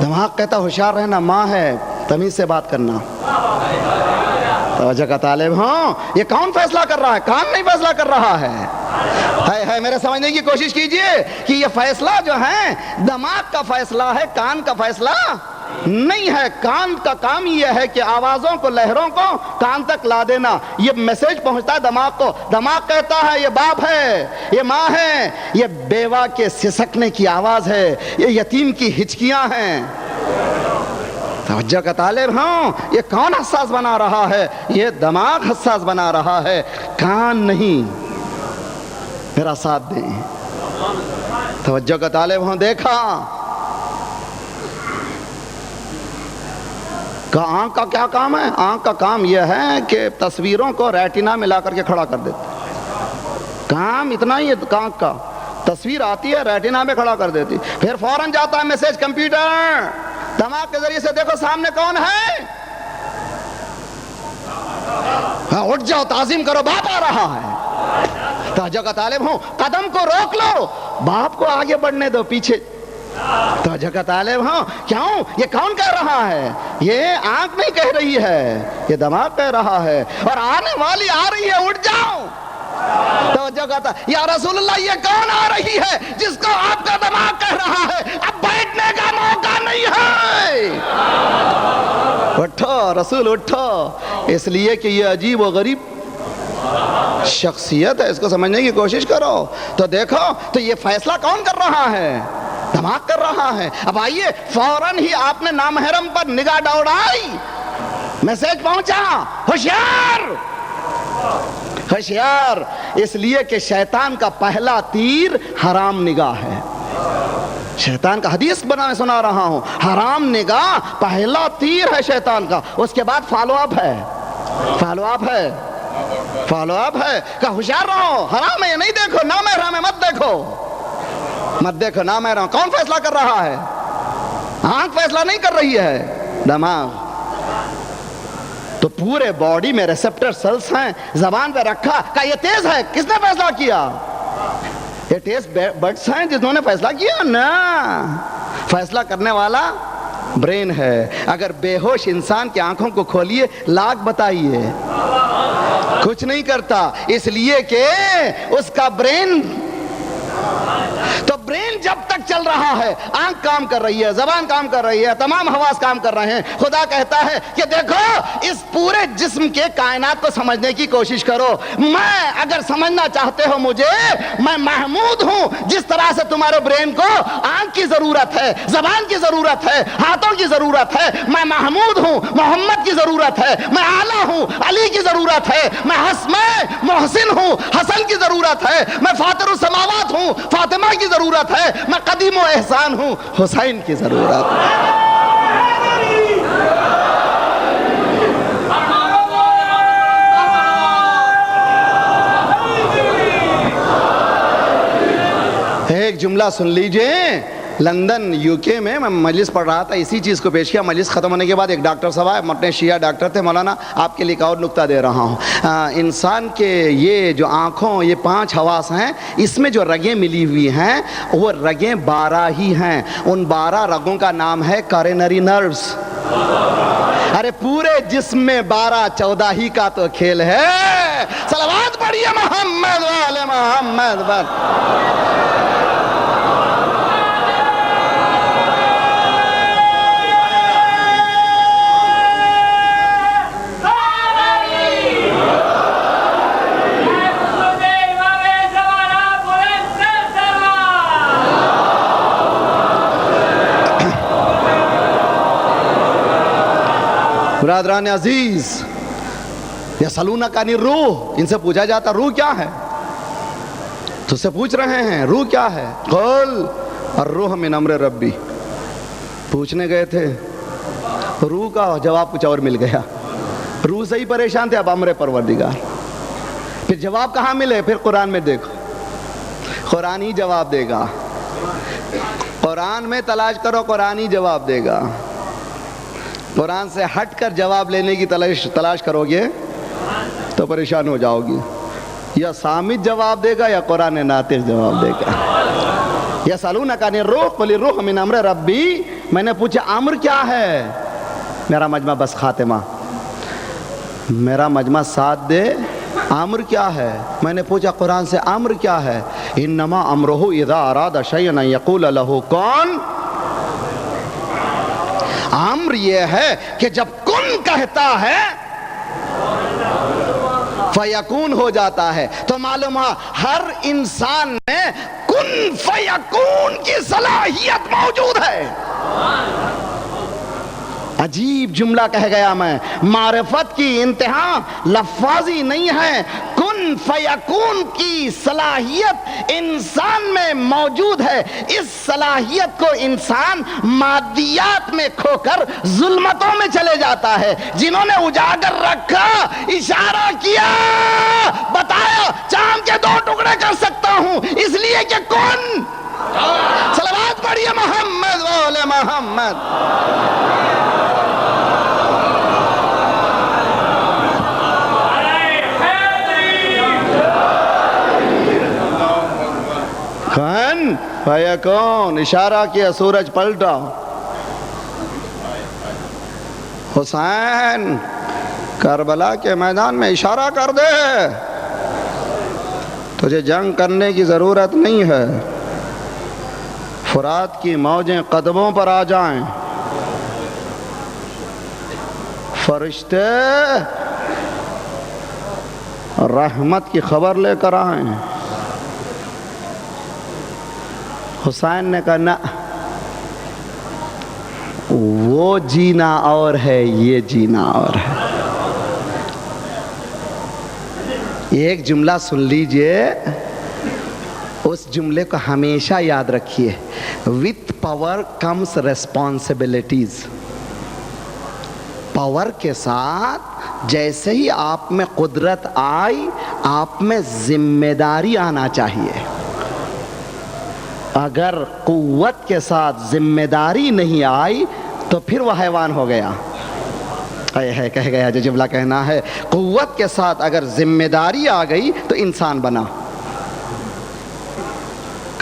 دماغ کہتا ہوشیار رہنا، ماں ہے تمیز سے بات کرنا. توجہ کا طالب ہوں، یہ کون فیصلہ کر رہا ہے؟ کان نہیں فیصلہ کر رہا ہے. میرے سمجھنے کی کوشش کیجئے کہ یہ فیصلہ جو ہے دماغ کا فیصلہ ہے، کان کا فیصلہ نہیں ہے. کان کا کام یہ ہے کہ آوازوں کو، لہروں کو کان تک لا دینا. یہ میسج پہنچتا ہے دماغ کو. دماغ کہتا ہے یہ باپ ہے، یہ ماں ہے، یہ بیوہ کے سسکنے کی آواز ہے، یہ یتیم کی ہچکیاں ہیں. توجہ کا طالب ہوں، یہ کون حساس بنا رہا ہے؟ یہ دماغ حساس بنا رہا ہے، کان نہیں. میرا ساتھ دیں. توجہ کا طالب ہوں، دیکھا کہ آنکھ کا کیا کام ہے؟ آنکھ کا کام یہ ہے کہ تصویروں کو ریٹینا میں لا کر کے کھڑا کر دیتا. کام اتنا ہی ہے آنکھ کا. تصویر آتی ہے ریٹینا میں کھڑا کر دیتی، پھر فوراً جاتا ہے میسج کمپیوٹر. دماغ کے ذریعے سے دیکھو سامنے کون ہے، اٹھ جاؤ، تعظیم کرو، باپ آ رہا ہے. توجہ کا طالب ہوں، قدم کو روک لو، باپ کو آگے بڑھنے دو، پیچھے. توجہ کا طالب ہوں، کیوں؟ یہ کون کہہ رہا ہے؟ یہ آنکھ نہیں کہہ رہی ہے، یہ دماغ کہہ رہا ہے. اور آنے والی آ رہی ہے، اٹھ جاؤ. توجہ کا یا رسول اللہ، یہ کون آ رہی ہے جس کو آپ کا دماغ کہہ رہا ہے اب بیٹھنے کا موقع نہیں ہے؟ اٹھو رسول، اٹھو. اس لیے کہ یہ عجیب و غریب شخصیت ہے، اس کو سمجھنے کی کوشش کرو. تو دیکھو، تو یہ فیصلہ کون کر رہا ہے؟ دماغ کر رہا ہے. اب آئیے، فوراً ہی آپ نے نامحرم پر نگاہ دوڑائی، میسج پہنچا، ہوشیار ہوشیار. اس لیے کہ شیطان کا پہلا تیر حرام نگاہ ہے. شیطان کا حدیث بنا میں سنا رہا ہوں، حرام نگاہ پہلا تیر ہے شیطان کا. اس کے بعد فالو اپ ہے، فالو اپ ہے، فالو اپ ہے کہ ہوشیار رہو. حرام ہے یہ نہیں دیکھو، نامحرم ہے مت دیکھو، مت دیکھو نامحرم. کون فیصلہ کر رہا ہے؟ آنکھ فیصلہ نہیں کر رہی ہے، دماغ. تو پورے باڈی میں ریسپٹر سیلز ہیں، زبان پہ رکھا کہ یہ تیز ہے. کس نے فیصلہ کیا؟ یہ ٹیسٹ بڈس ہیں جنہوں نے فیصلہ کیا؟ نا، فیصلہ کرنے والا برین ہے. اگر بے ہوش انسان کی آنکھوں کو کھولیے، لاکھ بتائیے، کچھ نہیں کرتا. اس لیے کہ اس کا برین، تو برین جب تک چل رہا ہے، آنکھ کام کر رہی ہے، زبان کام کر رہی ہے، تمام حواس کام کر رہے ہیں. خدا کہتا ہے کہ دیکھو اس پورے جسم کے کائنات کو سمجھنے کی کوشش کرو. میں اگر سمجھنا چاہتے ہو مجھے، میں محمود ہوں. جس طرح سے تمہارے برین کو آنکھ کی ضرورت ہے، زبان کی ضرورت ہے، ہاتھوں کی ضرورت ہے، میں محمود ہوں، محمد کی ضرورت ہے. میں اعلیٰ ہوں، علی کی ضرورت ہے. میں محسن ہوں، حسن کی ضرورت ہے. میں فاطر السماوات ہوں، فاطمہ کی ضرورت ہے. میں قدیم و احسان ہوں، حسین کی ضرورت ہے. ایک جملہ سن لیجئے. لندن یو کے میں مجلس پڑھ رہا تھا، اسی چیز کو پیش کیا. مجلس ختم ہونے کے بعد ایک ڈاکٹر صاحب آئے، اپنے شیعہ ڈاکٹر تھے. مولانا آپ کے لیے ایک اور نکتہ دے رہا ہوں. انسان کے یہ جو آنکھوں، یہ 5 حواس ہیں، اس میں جو رگیں ملی ہوئی ہیں وہ رگیں 12 ہی ہیں. ان 12 رگوں کا نام ہے کارینری نروز. ارے پورے جسم میں 12-14 ہی کا تو کھیل ہے. صلوات پڑھیے محمد والے محمد پر. برادران عزیز، یسألونک عن الروح، ان سے پوچھا جاتا روح کیا ہے؟ تو سے پوچھ رہے ہیں روح کیا ہے؟ قل الروح من امر ربی. پوچھنے گئے تھے، روح کا جواب کچھ اور مل گیا. روح سے ہی پریشان تھے، اب امر پروردگار. پھر جواب کہاں ملے؟ پھر قرآن میں دیکھو، قرآن ہی جواب دے گا. قرآن میں تلاش کرو، قرآن ہی جواب دے گا. قرآن سے ہٹ کر جواب لینے کی تلاش کرو گے تو پریشان ہو جاؤ گی. یا صامت جواب دے گا یا قرآن ناطق جواب دے گا. یسألونک عن الروح قل الروح من امر ربی میں نے پوچھا امر کیا ہے؟ میرا مجمع بس خاتمہ، میرا مجمع ساتھ دے، امر کیا ہے؟ میں نے پوچھا قرآن سے امر کیا ہے؟ انما امرہ اذا اراد شیئا ان یقول لہ کن۔ امر یہ ہے کہ جب کن کہتا ہے فیکون ہو جاتا ہے۔ تو معلوم ہے ہر انسان میں کن فیکون کی صلاحیت موجود ہے۔ عجیب جملہ کہہ گیا میں، معرفت کی انتہا لفاظی نہیں ہے، کن فیکون کی صلاحیت انسان میں موجود ہے۔ اس صلاحیت کو انسان مادیات میں کھو کر ظلمتوں میں چلے جاتا ہے۔ جنہوں نے اجاگر رکھا، اشارہ کیا، بتایا چاند کے 2 ٹکڑے کر سکتا ہوں، اس لیے کہ کن۔ صلوات پڑھیے محمد وعلی محمد۔ کن فیکون، اشارہ کیا، سورج پلٹا۔ حسین کربلا کے میدان میں اشارہ کر دے، تجھے جنگ کرنے کی ضرورت نہیں ہے، فرات کی موجیں قدموں پر آ جائیں، فرشتے رحمت کی خبر لے کر آئیں۔ حسین نے کہا نہ، وہ جینا اور ہے، یہ جینا اور ہے۔ ایک جملہ سن لیجئے، اس جملے کو ہمیشہ یاد رکھیے، with power comes responsibilities۔ Power کے ساتھ جیسے ہی آپ میں قدرت آئی، آپ میں ذمہ داری آنا چاہیے۔ اگر قوت کے ساتھ ذمہ داری نہیں آئی تو پھر وہ حیوان ہو گیا۔ کہہ گیا جو جملہ کہنا ہے، قوت کے ساتھ اگر ذمہ داری آ گئی تو انسان بنا۔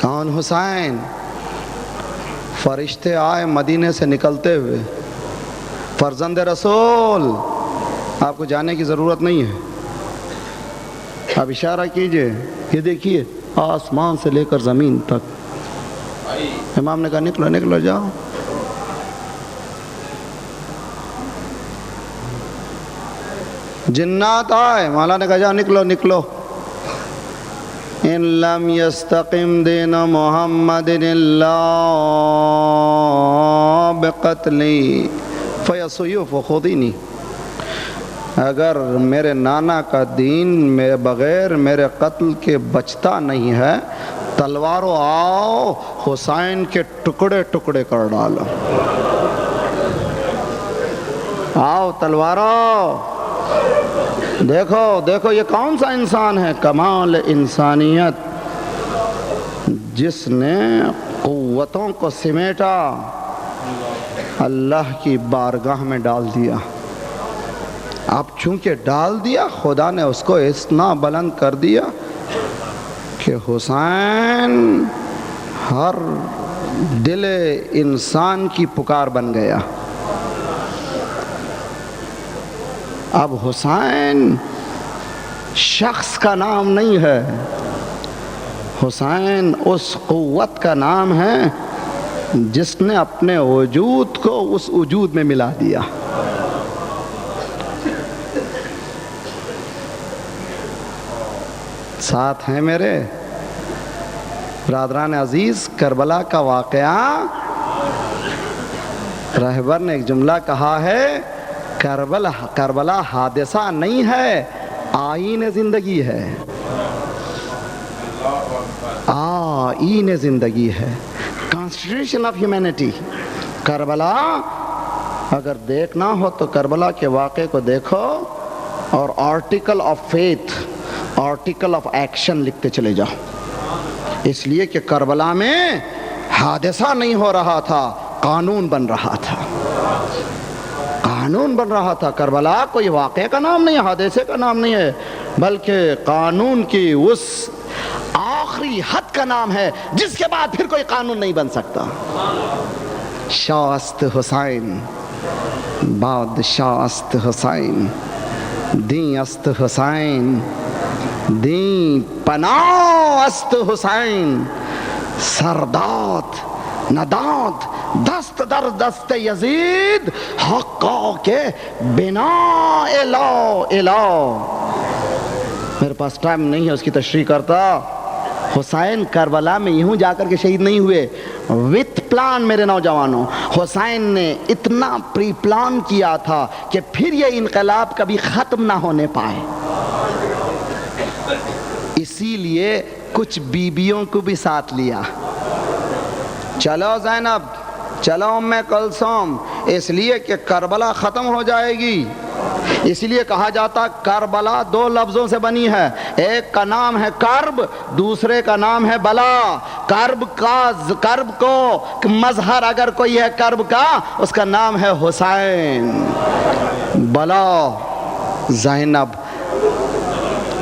کون؟ حسین۔ فرشتے آئے مدینے سے نکلتے ہوئے، فرزند رسول آپ کو جانے کی ضرورت نہیں ہے، آپ اشارہ کیجئے، یہ دیکھیے آسمان سے لے کر زمین تک۔ امام نے کہا نکلو نکلو جاؤ۔ جنات آئے، مولا نے کہا جاؤ نکلو نکلو۔ ان لم یستقم دین محمد الا بقتلی فیسیف خودینی۔ اگر میرے نانا کا دین میں بغیر میرے قتل کے بچتا نہیں ہے، تلواروں آؤ حسین کے ٹکڑے ٹکڑے کر ڈالو۔ آؤ تلواروں، دیکھو دیکھو یہ کون سا انسان ہے، کمال انسانیت، جس نے قوتوں کو سمیٹا، اللہ کی بارگاہ میں ڈال دیا۔ اب چونکہ ڈال دیا، خدا نے اس کو اتنا بلند کر دیا کہ حسین ہر دل انسان کی پکار بن گیا۔ اب حسین شخص کا نام نہیں ہے، حسین اس قوت کا نام ہے جس نے اپنے وجود کو اس وجود میں ملا دیا۔ ساتھ ہیں میرے برادران عزیز، کربلا کا واقعہ، رہبر نے ایک جملہ کہا ہے، کربلا حادثہ نہیں ہے، آئین زندگی ہے، آئین زندگی ہے، کانسٹیٹیوشن آف ہیومینٹی۔ کربلا اگر دیکھنا ہو تو کربلا کے واقعے کو دیکھو اور article of faith, article of action لکھتے چلے جاؤ، اس لیے کہ کربلا میں حادثہ نہیں ہو رہا تھا، قانون بن رہا تھا، قانون بن رہا تھا۔ کربلا کوئی واقعے کا نام نہیں ہے، حادثے کا نام نہیں ہے، بلکہ قانون کی اس آخری حد کا نام ہے جس کے بعد پھر کوئی قانون نہیں بن سکتا۔ شاه است حسین، بادشاه است حسین، دین است حسین، دین پناه است حسین، سرداد نداد دست در دست یزید، حقا کے بنا الہ الہ. میرے پاس ٹائم نہیں ہے اس کی تشریح کرتا. حسین کربلا میں یوں جا کر کے شہید نہیں ہوئے وتھ پلان میرے نوجوانوں. حسین نے اتنا پری پلان کیا تھا کہ پھر یہ انقلاب کبھی ختم نہ ہونے پائے. اسی لیے کچھ بیبیوں کو بھی ساتھ لیا. چلو زینب، چلو ام کلثوم، اس لیے کہ کربلا ختم ہو جائے گی. اس لیے کہا جاتا کربلا دو لفظوں سے بنی ہے. ایک کا نام ہے کرب، دوسرے کا نام ہے بلا. کرب کو مظہر اگر کوئی ہے کرب کا، اس کا نام ہے حسین. بلا زینب.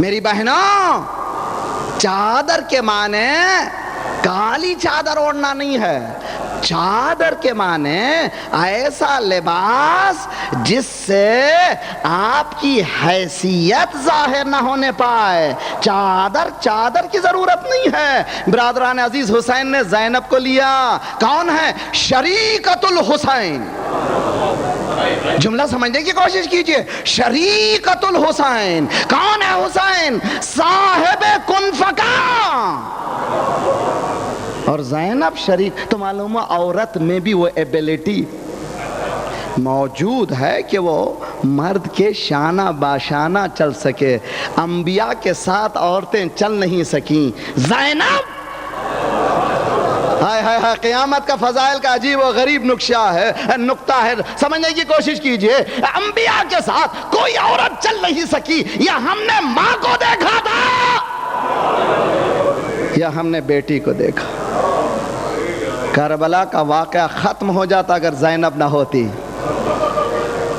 میری بہنوں، چادر کے معنی کالی چادر اوڑھنا نہیں ہے. چادر کے معنی ایسا لباس جس سے آپ کی حیثیت ظاہر نہ ہونے پائے. چادر کی ضرورت نہیں ہے. برادران عزیز، حسین نے زینب کو لیا. کون ہے؟ شریکت الحسین. جملہ سمجھنے کی کوشش کیجئے. شریکت الحسین. کون ہے حسین؟ صاحب کن فکا. اور زینب شریک. تو معلوم ہے عورت میں بھی وہ ایبیلٹی موجود ہے کہ وہ مرد کے شانہ باشانہ چل سکے. انبیاء کے ساتھ عورتیں چل نہیں سکیں. زینب، ہائے ہائے ہائے، قیامت کا فضائل کا عجیب و غریب نقطہ ہے. سمجھنے کی کوشش کیجئے. انبیاء کے ساتھ کوئی عورت چل نہیں سکی. یا ہم نے ماں کو دیکھا تھا یا ہم نے بیٹی کو دیکھا. کربلا کا واقعہ ختم ہو جاتا اگر زینب نہ ہوتی.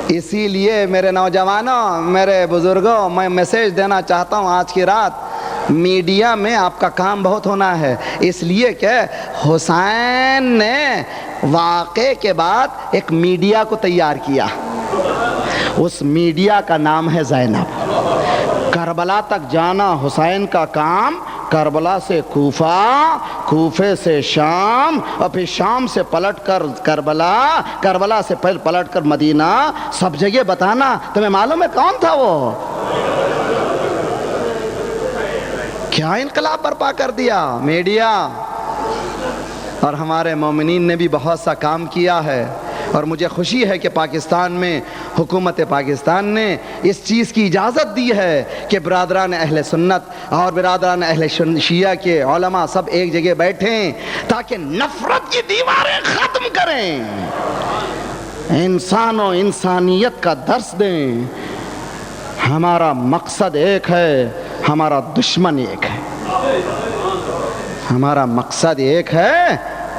اسی لیے میرے نوجوانوں، میرے بزرگوں، میں میسیج دینا چاہتا ہوں آج کی رات. میڈیا میں آپ کا کام بہت ہونا ہے. اس لیے کہ حسین نے واقعے کے بعد ایک میڈیا کو تیار کیا. اس میڈیا کا نام ہے زینب. کربلا تک جانا حسین کا کام. کربلا سے کوفہ، کوفے سے شام، اور پھر شام سے پلٹ کر کربلا، کربلا سے پلٹ کر مدینہ. سب جگہ بتانا. تمہیں معلوم ہے کون تھا وہ؟ کیا انقلاب برپا کر دیا میڈیا. اور ہمارے مومنین نے بھی بہت سا کام کیا ہے. اور مجھے خوشی ہے کہ پاکستان میں حکومت پاکستان نے اس چیز کی اجازت دی ہے کہ برادران اہل سنت اور برادران اہل شیعہ کے علماء سب ایک جگہ بیٹھیں تاکہ نفرت کی دیواریں ختم کریں، انسان و انسانیت کا درس دیں. ہمارا مقصد ایک ہے، ہمارا دشمن ایک ہے. ہمارا مقصد ایک ہے،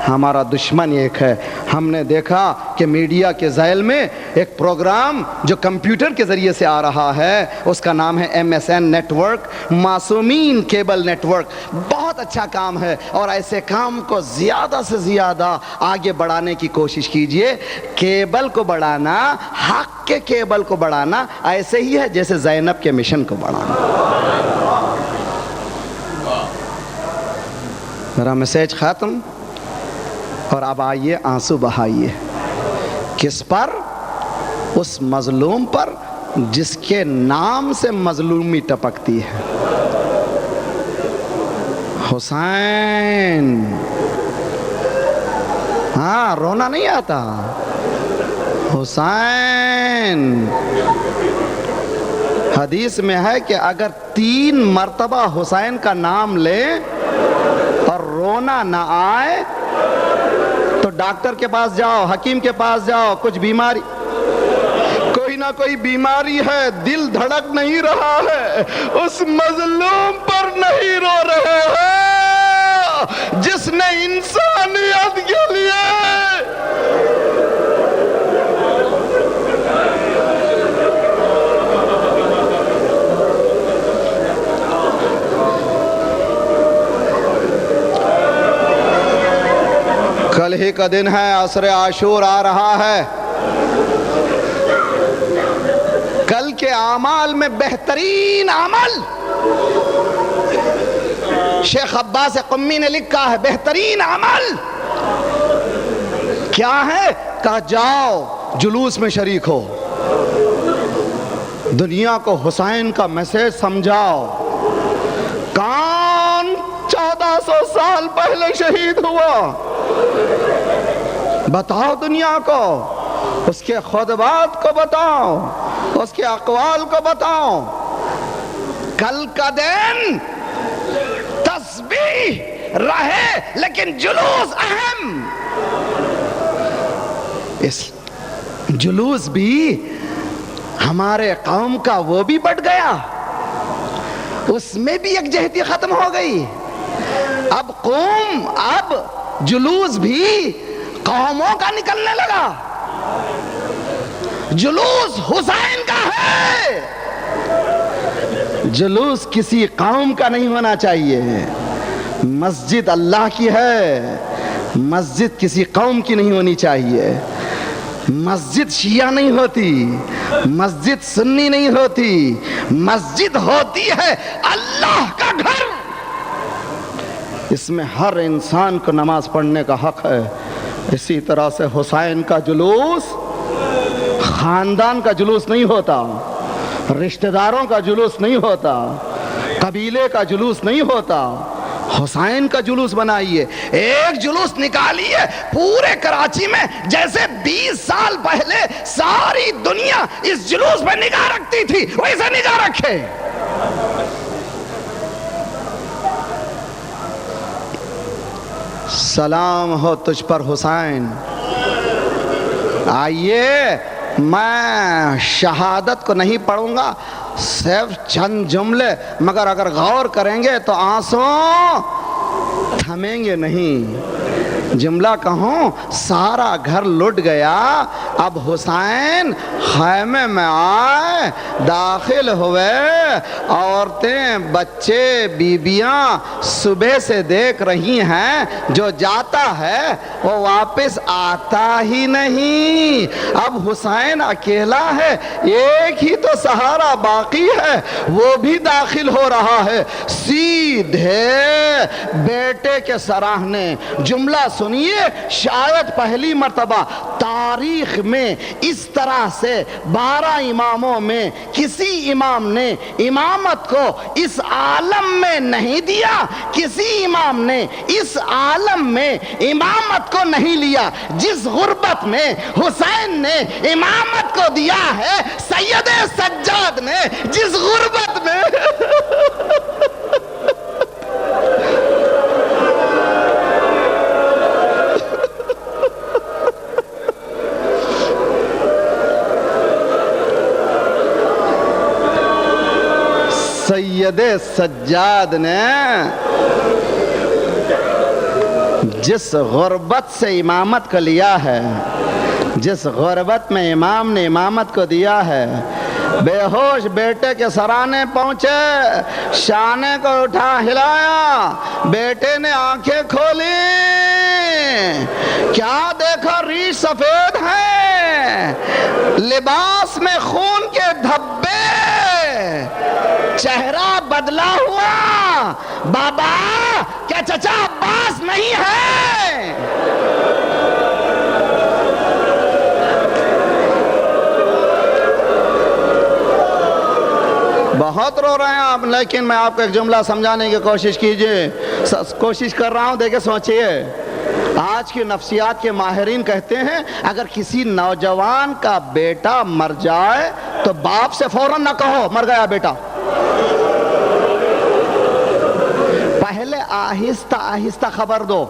ہمارا دشمن ایک ہے. ہم نے دیکھا کہ میڈیا کے ذیل میں ایک پروگرام جو کمپیوٹر کے ذریعے سے آ رہا ہے، اس کا نام ہے MSN network, Masoomin cable network. بہت اچھا کام ہے اور ایسے کام کو زیادہ سے زیادہ آگے بڑھانے کی کوشش کیجئے. کیبل کو بڑھانا، حق کے کیبل کو بڑھانا ایسے ہی ہے جیسے زینب کے مشن کو بڑھانا. میرا میسیج ختم. اور اب آئیے آنسو بہائیے. کس پر؟ اس مظلوم پر جس کے نام سے مظلومی ٹپکتی ہے. حسین. ہاں، رونا نہیں آتا. حسین. حدیث میں ہے کہ اگر 3 مرتبہ حسین کا نام لے اور رونا نہ آئے تو ڈاکٹر کے پاس جاؤ، حکیم کے پاس جاؤ. کچھ بیماری، کوئی نہ کوئی بیماری ہے، دل دھڑک نہیں رہا ہے. اس مظلوم پر نہیں رو رہے ہیں جس نے انسانیت کے لیے ہی کا دن ہے، عصر عاشور آ رہا ہے۔ کل کے اعمال میں بہترین عمل شیخ عباس قمی نے لکھا ہے، بہترین عمل کیا ہے؟ کہا جاؤ جلوس میں شریک ہو، دنیا کو حسین کا میسج سمجھاؤ۔ کون 1400 سال پہلے شہید ہوا؟ بتاؤ دنیا کو، اس کے خطبات کو بتاؤ، اس کے اقوال کو بتاؤ۔ کل کا دن تسبیح رہے لیکن جلوس اہم۔ اس جلوس بھی ہمارے قوم کا وہ بھی بٹ گیا، اس میں بھی ایک جہتی ختم ہو گئی۔ اب قوم، اب جلوس بھی قوموں کا نکلنے لگا۔ جلوس حسین کا ہے، جلوس کسی قوم کا نہیں ہونا چاہیے۔ مسجد اللہ کی ہے، مسجد کسی قوم کی نہیں ہونی چاہیے۔ مسجد شیعہ نہیں ہوتی، مسجد سنی نہیں ہوتی، مسجد ہوتی ہے اللہ کا گھر۔ اس میں ہر انسان کو نماز پڑھنے کا حق ہے۔ اسی طرح سے حسین کا جلوس خاندان کا جلوس نہیں ہوتا، رشتہ داروں کا جلوس نہیں ہوتا، قبیلے کا جلوس نہیں ہوتا، حسین کا جلوس بنائیے۔ ایک جلوس نکالیے پورے کراچی میں، جیسے 20 سال پہلے ساری دنیا اس جلوس میں نگاہ رکھتی تھی، ویسے نگاہ رکھے۔ سلام ہو تجھ پر حسین۔ آئیے، میں شہادت کو نہیں پڑھوں گا، صرف چند جملے، مگر اگر غور کریں گے تو آنسو تھمیں گے نہیں۔ جملہ کہوں، سارا گھر لٹ گیا، اب حسین خیمے میں آئے، داخل ہوئے، عورتیں، بچے، بیبیاں صبح سے دیکھ رہی ہیں، جو جاتا ہے وہ واپس آتا ہی نہیں۔ اب حسین اکیلا ہے، ایک ہی تو سہارا باقی ہے، وہ بھی داخل ہو رہا ہے۔ سیدھے بیٹے کے سراہنے جملہ سنیے، شاید پہلی مرتبہ تاریخ میں اس طرح سے 12 اماموں میں کسی امام نے امامت کو اس عالم میں نہیں دیا، کسی امام نے اس عالم میں امامت کو نہیں لیا جس غربت میں حسین نے امامت کو دیا ہے، سید سجاد نے جس غربت میں سید سجاد نے جس غربت سے امامت کو لیا ہے، جس غربت میں امام نے امامت کو دیا ہے، بے ہوش بیٹے کے سرانے پہنچے، شانے کو اٹھا ہلایا، بیٹے نے آنکھیں کھولی، کیا دیکھا؟ ریش سفید ہے، لباس میں خون کے دھبے، چہرہ بدلا ہوا، بابا کیا چچا عباس نہیں ہے؟ بہت رو رہے ہیں آپ، لیکن میں آپ کو ایک جملہ سمجھانے کی کوشش کیجئے، کوشش کر رہا ہوں، دیکھیں سوچئے۔ آج کی نفسیات کے ماہرین کہتے ہیں اگر کسی نوجوان کا بیٹا مر جائے تو باپ سے فوراً نہ کہو مر گیا بیٹا، پہلے آہستہ آہستہ خبر دو۔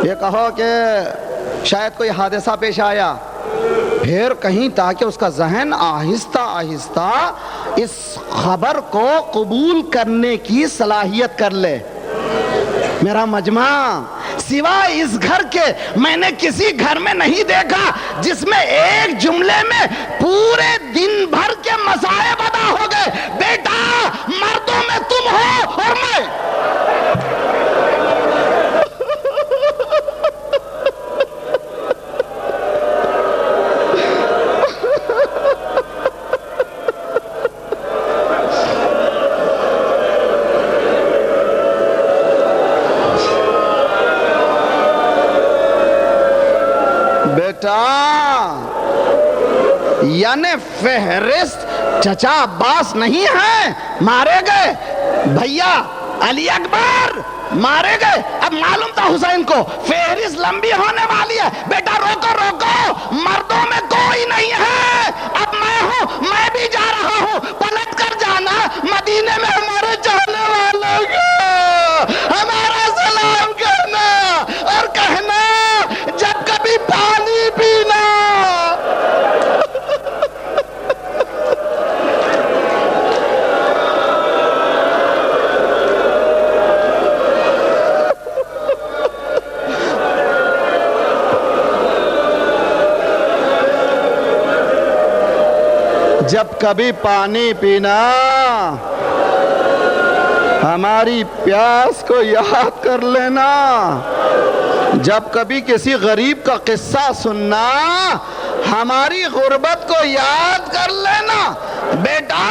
یہ کہو کہ شاید کوئی حادثہ پیش آیا، پھر کہیں تاکہ اس کا ذہن آہستہ آہستہ اس خبر کو قبول کرنے کی صلاحیت کر لے۔ میرا مجمع سوائے اس گھر کے میں نے کسی گھر میں نہیں دیکھا جس میں ایک جملے میں پورے دن بھر کے مصائب ادا ہو گئے۔ بیٹا مردوں میں تم ہو اور میں بیٹا، یعنی فہرست چچا عباس نہیں ہے مارے گئے، بھیا علی اکبر مارے گئے، اب معلوم تھا حسین کو فہرست لمبی ہونے والی ہے، بیٹا روکو روکو، مردوں میں کوئی نہیں ہے، اب میں ہوں، میں بھی جا رہا ہوں، پلٹ کر جانا مدینے میں ہمارے جانے والوں کو ہمارا سلام کرنا اور کہنا جب کبھی پانی پینا۔ جب کبھی پانی پینا، ہماری پیاس کو یاد کر لینا، جب کبھی کسی غریب کا قصہ سننا، ہماری غربت کو یاد کر لینا، بیٹا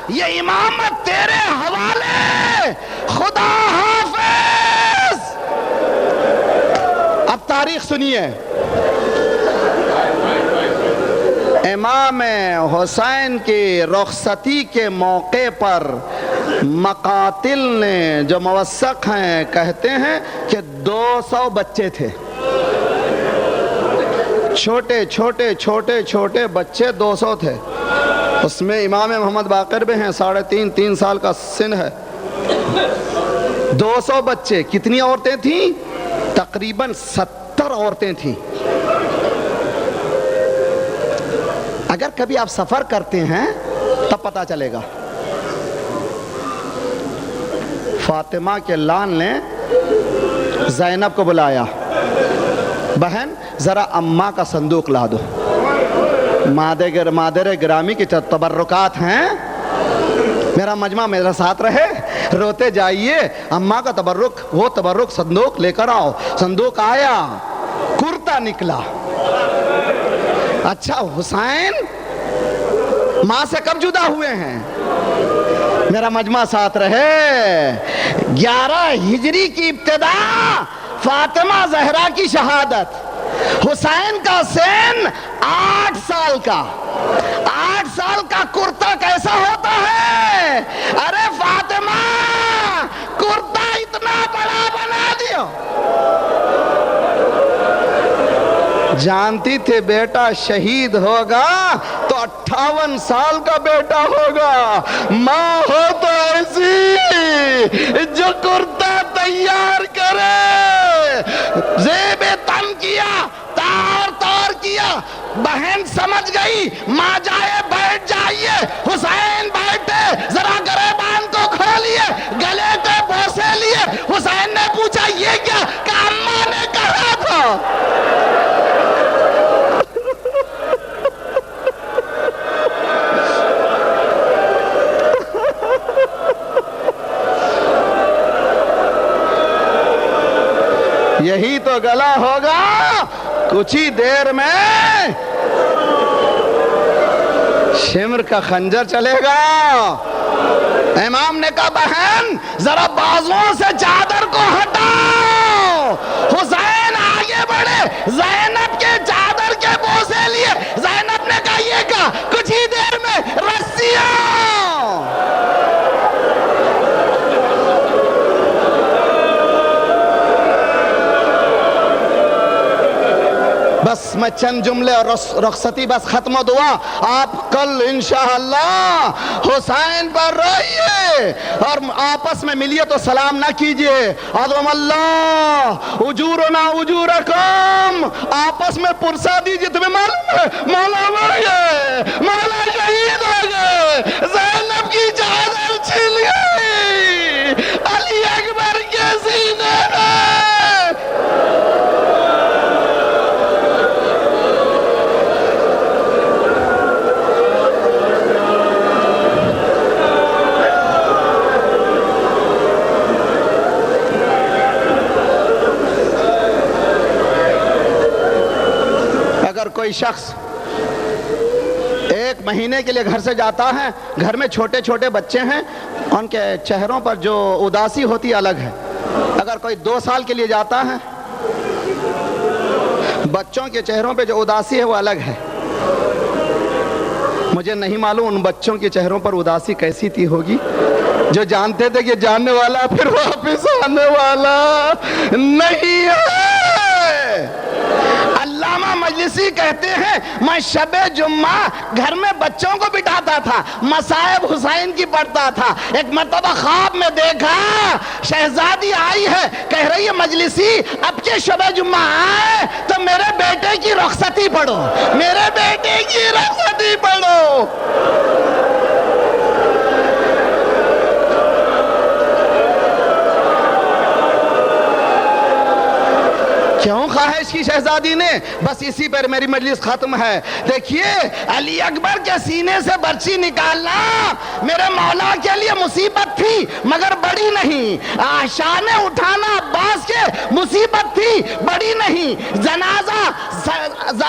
یہ امامت تیرے حوالے، خدا حافظ۔ اب تاریخ سنیے، امام حسین کی رخصتی کے موقع پر مقاتل نے جو موثق ہیں کہتے ہیں کہ 200 بچے تھے، چھوٹے چھوٹے چھوٹے چھوٹے بچے 200 تھے، اس میں امام محمد باقر بھی ہیں، 3.5 سال کا سن ہے، 200 بچے۔ کتنی عورتیں تھیں؟ تقریباً 70 عورتیں تھیں۔ اگر کبھی آپ سفر کرتے ہیں تب پتہ چلے گا۔ فاطمہ کے لال نے زینب کو بلایا، بہن ذرا اماں کا صندوق لا دو، مادر گرامی کی تبرکات ہیں، میرا مجمع میرا ساتھ رہے، روتے جائیے، اماں کا تبرک، وہ تبرک صندوق لے کر آؤ۔ صندوق آیا، کرتا نکلا۔ اچھا حسین ماں سے کب جدا ہوئے ہیں؟ میرا مجمع ساتھ رہے، 11 ہجری کی ابتدا، فاطمہ زہرا کی شہادت، حسین کا سن 8 سال کا، 8 سال کا کرتا کیسا ہوتا ہے؟ ارے فاطمہ کرتا اتنا بڑا بنا دیا، جانتی تھے بیٹا شہید ہوگا تو 58 سال کا بیٹا ہوگا، ماں ہو تو ایسی جو کرتا تیار کرے، زیب تن کیا، تار کیا، بہن سمجھ گئی، ماں جائے بیٹھ جائیے، حسین بیٹھے، ذرا گریبان کو کھولیے، گلے پہ بوسے لیے، حسین نے پوچھا یہ کیا؟ کہ اماں نے کہا تھا۔ یہی تو گلا ہوگا، کچھ ہی دیر میں شمر کا خنجر چلے گا۔ امام نے کہا بہن ذرا بازوؤں سے چادر کو ہٹاؤ، حسین آگے بڑھے، زینب کے چادر کے بوسے لیے، زینب نے کہا یہ کہا، کچھ ہی دیر میں رسیاں۔ بس میں چند جملے اور رخصتی بس ختم و دعا، آپ کل انشاءاللہ حسین پر رہیے اور آپس میں ملیے تو سلام نہ کیجئے، عظم اللہ اجورنا اجورکم، آپس میں پرسا دیجئے، تمہیں معلوم ہے مولا مر گئے، مولا شہید ہو گئے، زینب کی چادر چھل گئی علی اکبر کے سینے میں۔ کوئی شخص 1 مہینے کے لیے گھر سے جاتا ہے، گھر میں چھوٹے چھوٹے بچے ہیں، ان کے چہروں پر جو اداسی ہوتی الگ ہے۔ اگر کوئی 2 سال کے لیے جاتا ہے، بچوں کے چہروں پہ جو اداسی ہے وہ الگ ہے. مجھے نہیں معلوم ان بچوں کے چہروں پر اداسی کیسی تھی ہوگی جو جانتے تھے کہ جاننے والا پھر واپس آنے والا نہیں ہے. علامہ مجلسی کہتے ہیں میں شب جمعہ گھر میں بچوں کو بٹھاتا تھا, مصائب حسین کی پڑھتا تھا. ایک مرتبہ خواب میں دیکھا شہزادی آئی ہے, کہہ رہی ہے مجلسی اب کے شب جمعہ آئے تو میرے بیٹے کی رخصتی پڑھو, میرے بیٹے کی رخصتی پڑھو. کیوں خواہش کی شہزادی نے؟ بس اسی پر میری مجلس ختم ہے. دیکھیے علی اکبر کے سینے سے برچی نکالنا میرے مولا کے لیے مصیبت تھی مگر بڑی نہیں. شان اٹھانا عباس کے مصیبت تھی بڑی نہیں. جنازہ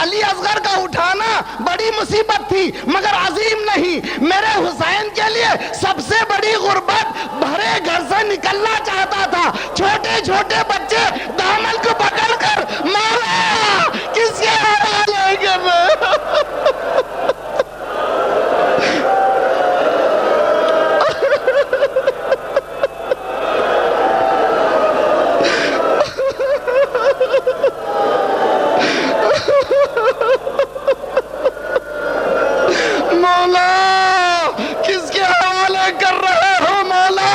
علی اصغر کا اٹھانا بڑی مصیبت تھی مگر عظیم نہیں. میرے حسین کے لیے سب سے بڑی غربت بھرے گھر سے نکلنا چاہتا تھا. چھوٹے چھوٹے بچے دامن کو پکڑ کر مولا کس کے حوالے کرنا. مولا کس کے حوالے کر رہے ہو مولا؟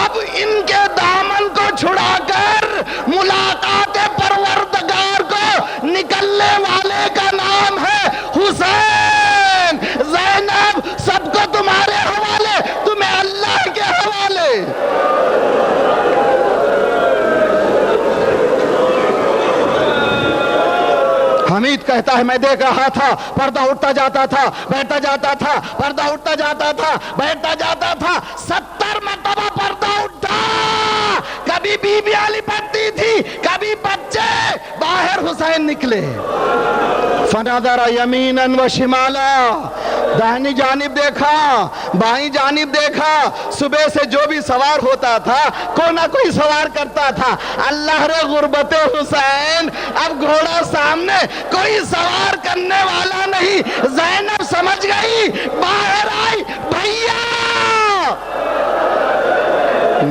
اب ان کے دامن کو چھڑا کر ملاقات پروردگار کو نکلنے والے کا نام ہے حسین. زینب سب کو تمہارے حوالے, تمہیں اللہ کے حوالے. حمید کہتا ہے میں دیکھ رہا تھا پردہ اٹھتا جاتا تھا بیٹھتا جاتا تھا, پردہ اٹھتا جاتا تھا بیٹھتا جاتا تھا. 70 مرتبہ پردہ اٹھا. کبھی بیویاں لپٹتی تھی, کبھی بچے. باہر حسین نکلے. فنظر یمینا و شمالا, داہنی جانب دیکھا بائیں جانب دیکھا. صبح سے جو بھی سوار ہوتا تھا کوئی نہ کوئی سوار کرتا تھا. اللہ رے غربت حسین, اب گھوڑا سامنے کوئی سوار کرنے والا نہیں. زینب سمجھ گئی, باہر آئی, بھیا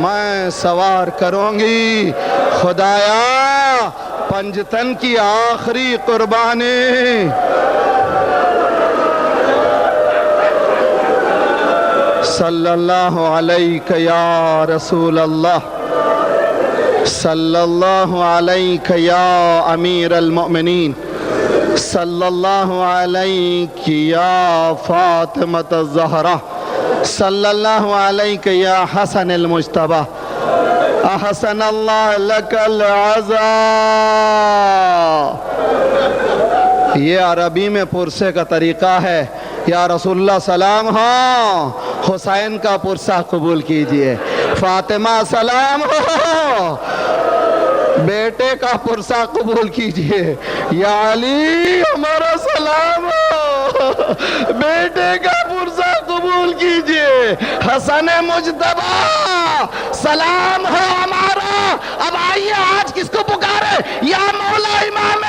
میں سوار کروں گی. خدایا پنجتن کی آخری قربانی. صلی اللہ علیہ یا رسول اللہ, صلی اللہ علیہ یا امیر المؤمنین, صلی اللہ علیہ یا فاطمۃ الزہرا, صلی اللہ علیہ یا حسن المجتبی. احسن اللہ لک العزا. یہ عربی میں پرسے کا طریقہ ہے. یا رسول اللہ سلام ہو, حسین کا پرسہ قبول کیجئے. فاطمہ سلام ہو, بیٹے کا پرسہ قبول کیجئے. یا علی ہمارا سلام ہو, بیٹے کا پرسہ قبول کیجئے. حسن مجتبی سلام ہو ہمارا. اب آئیے آج کس کو پکارے؟ یا مولا امام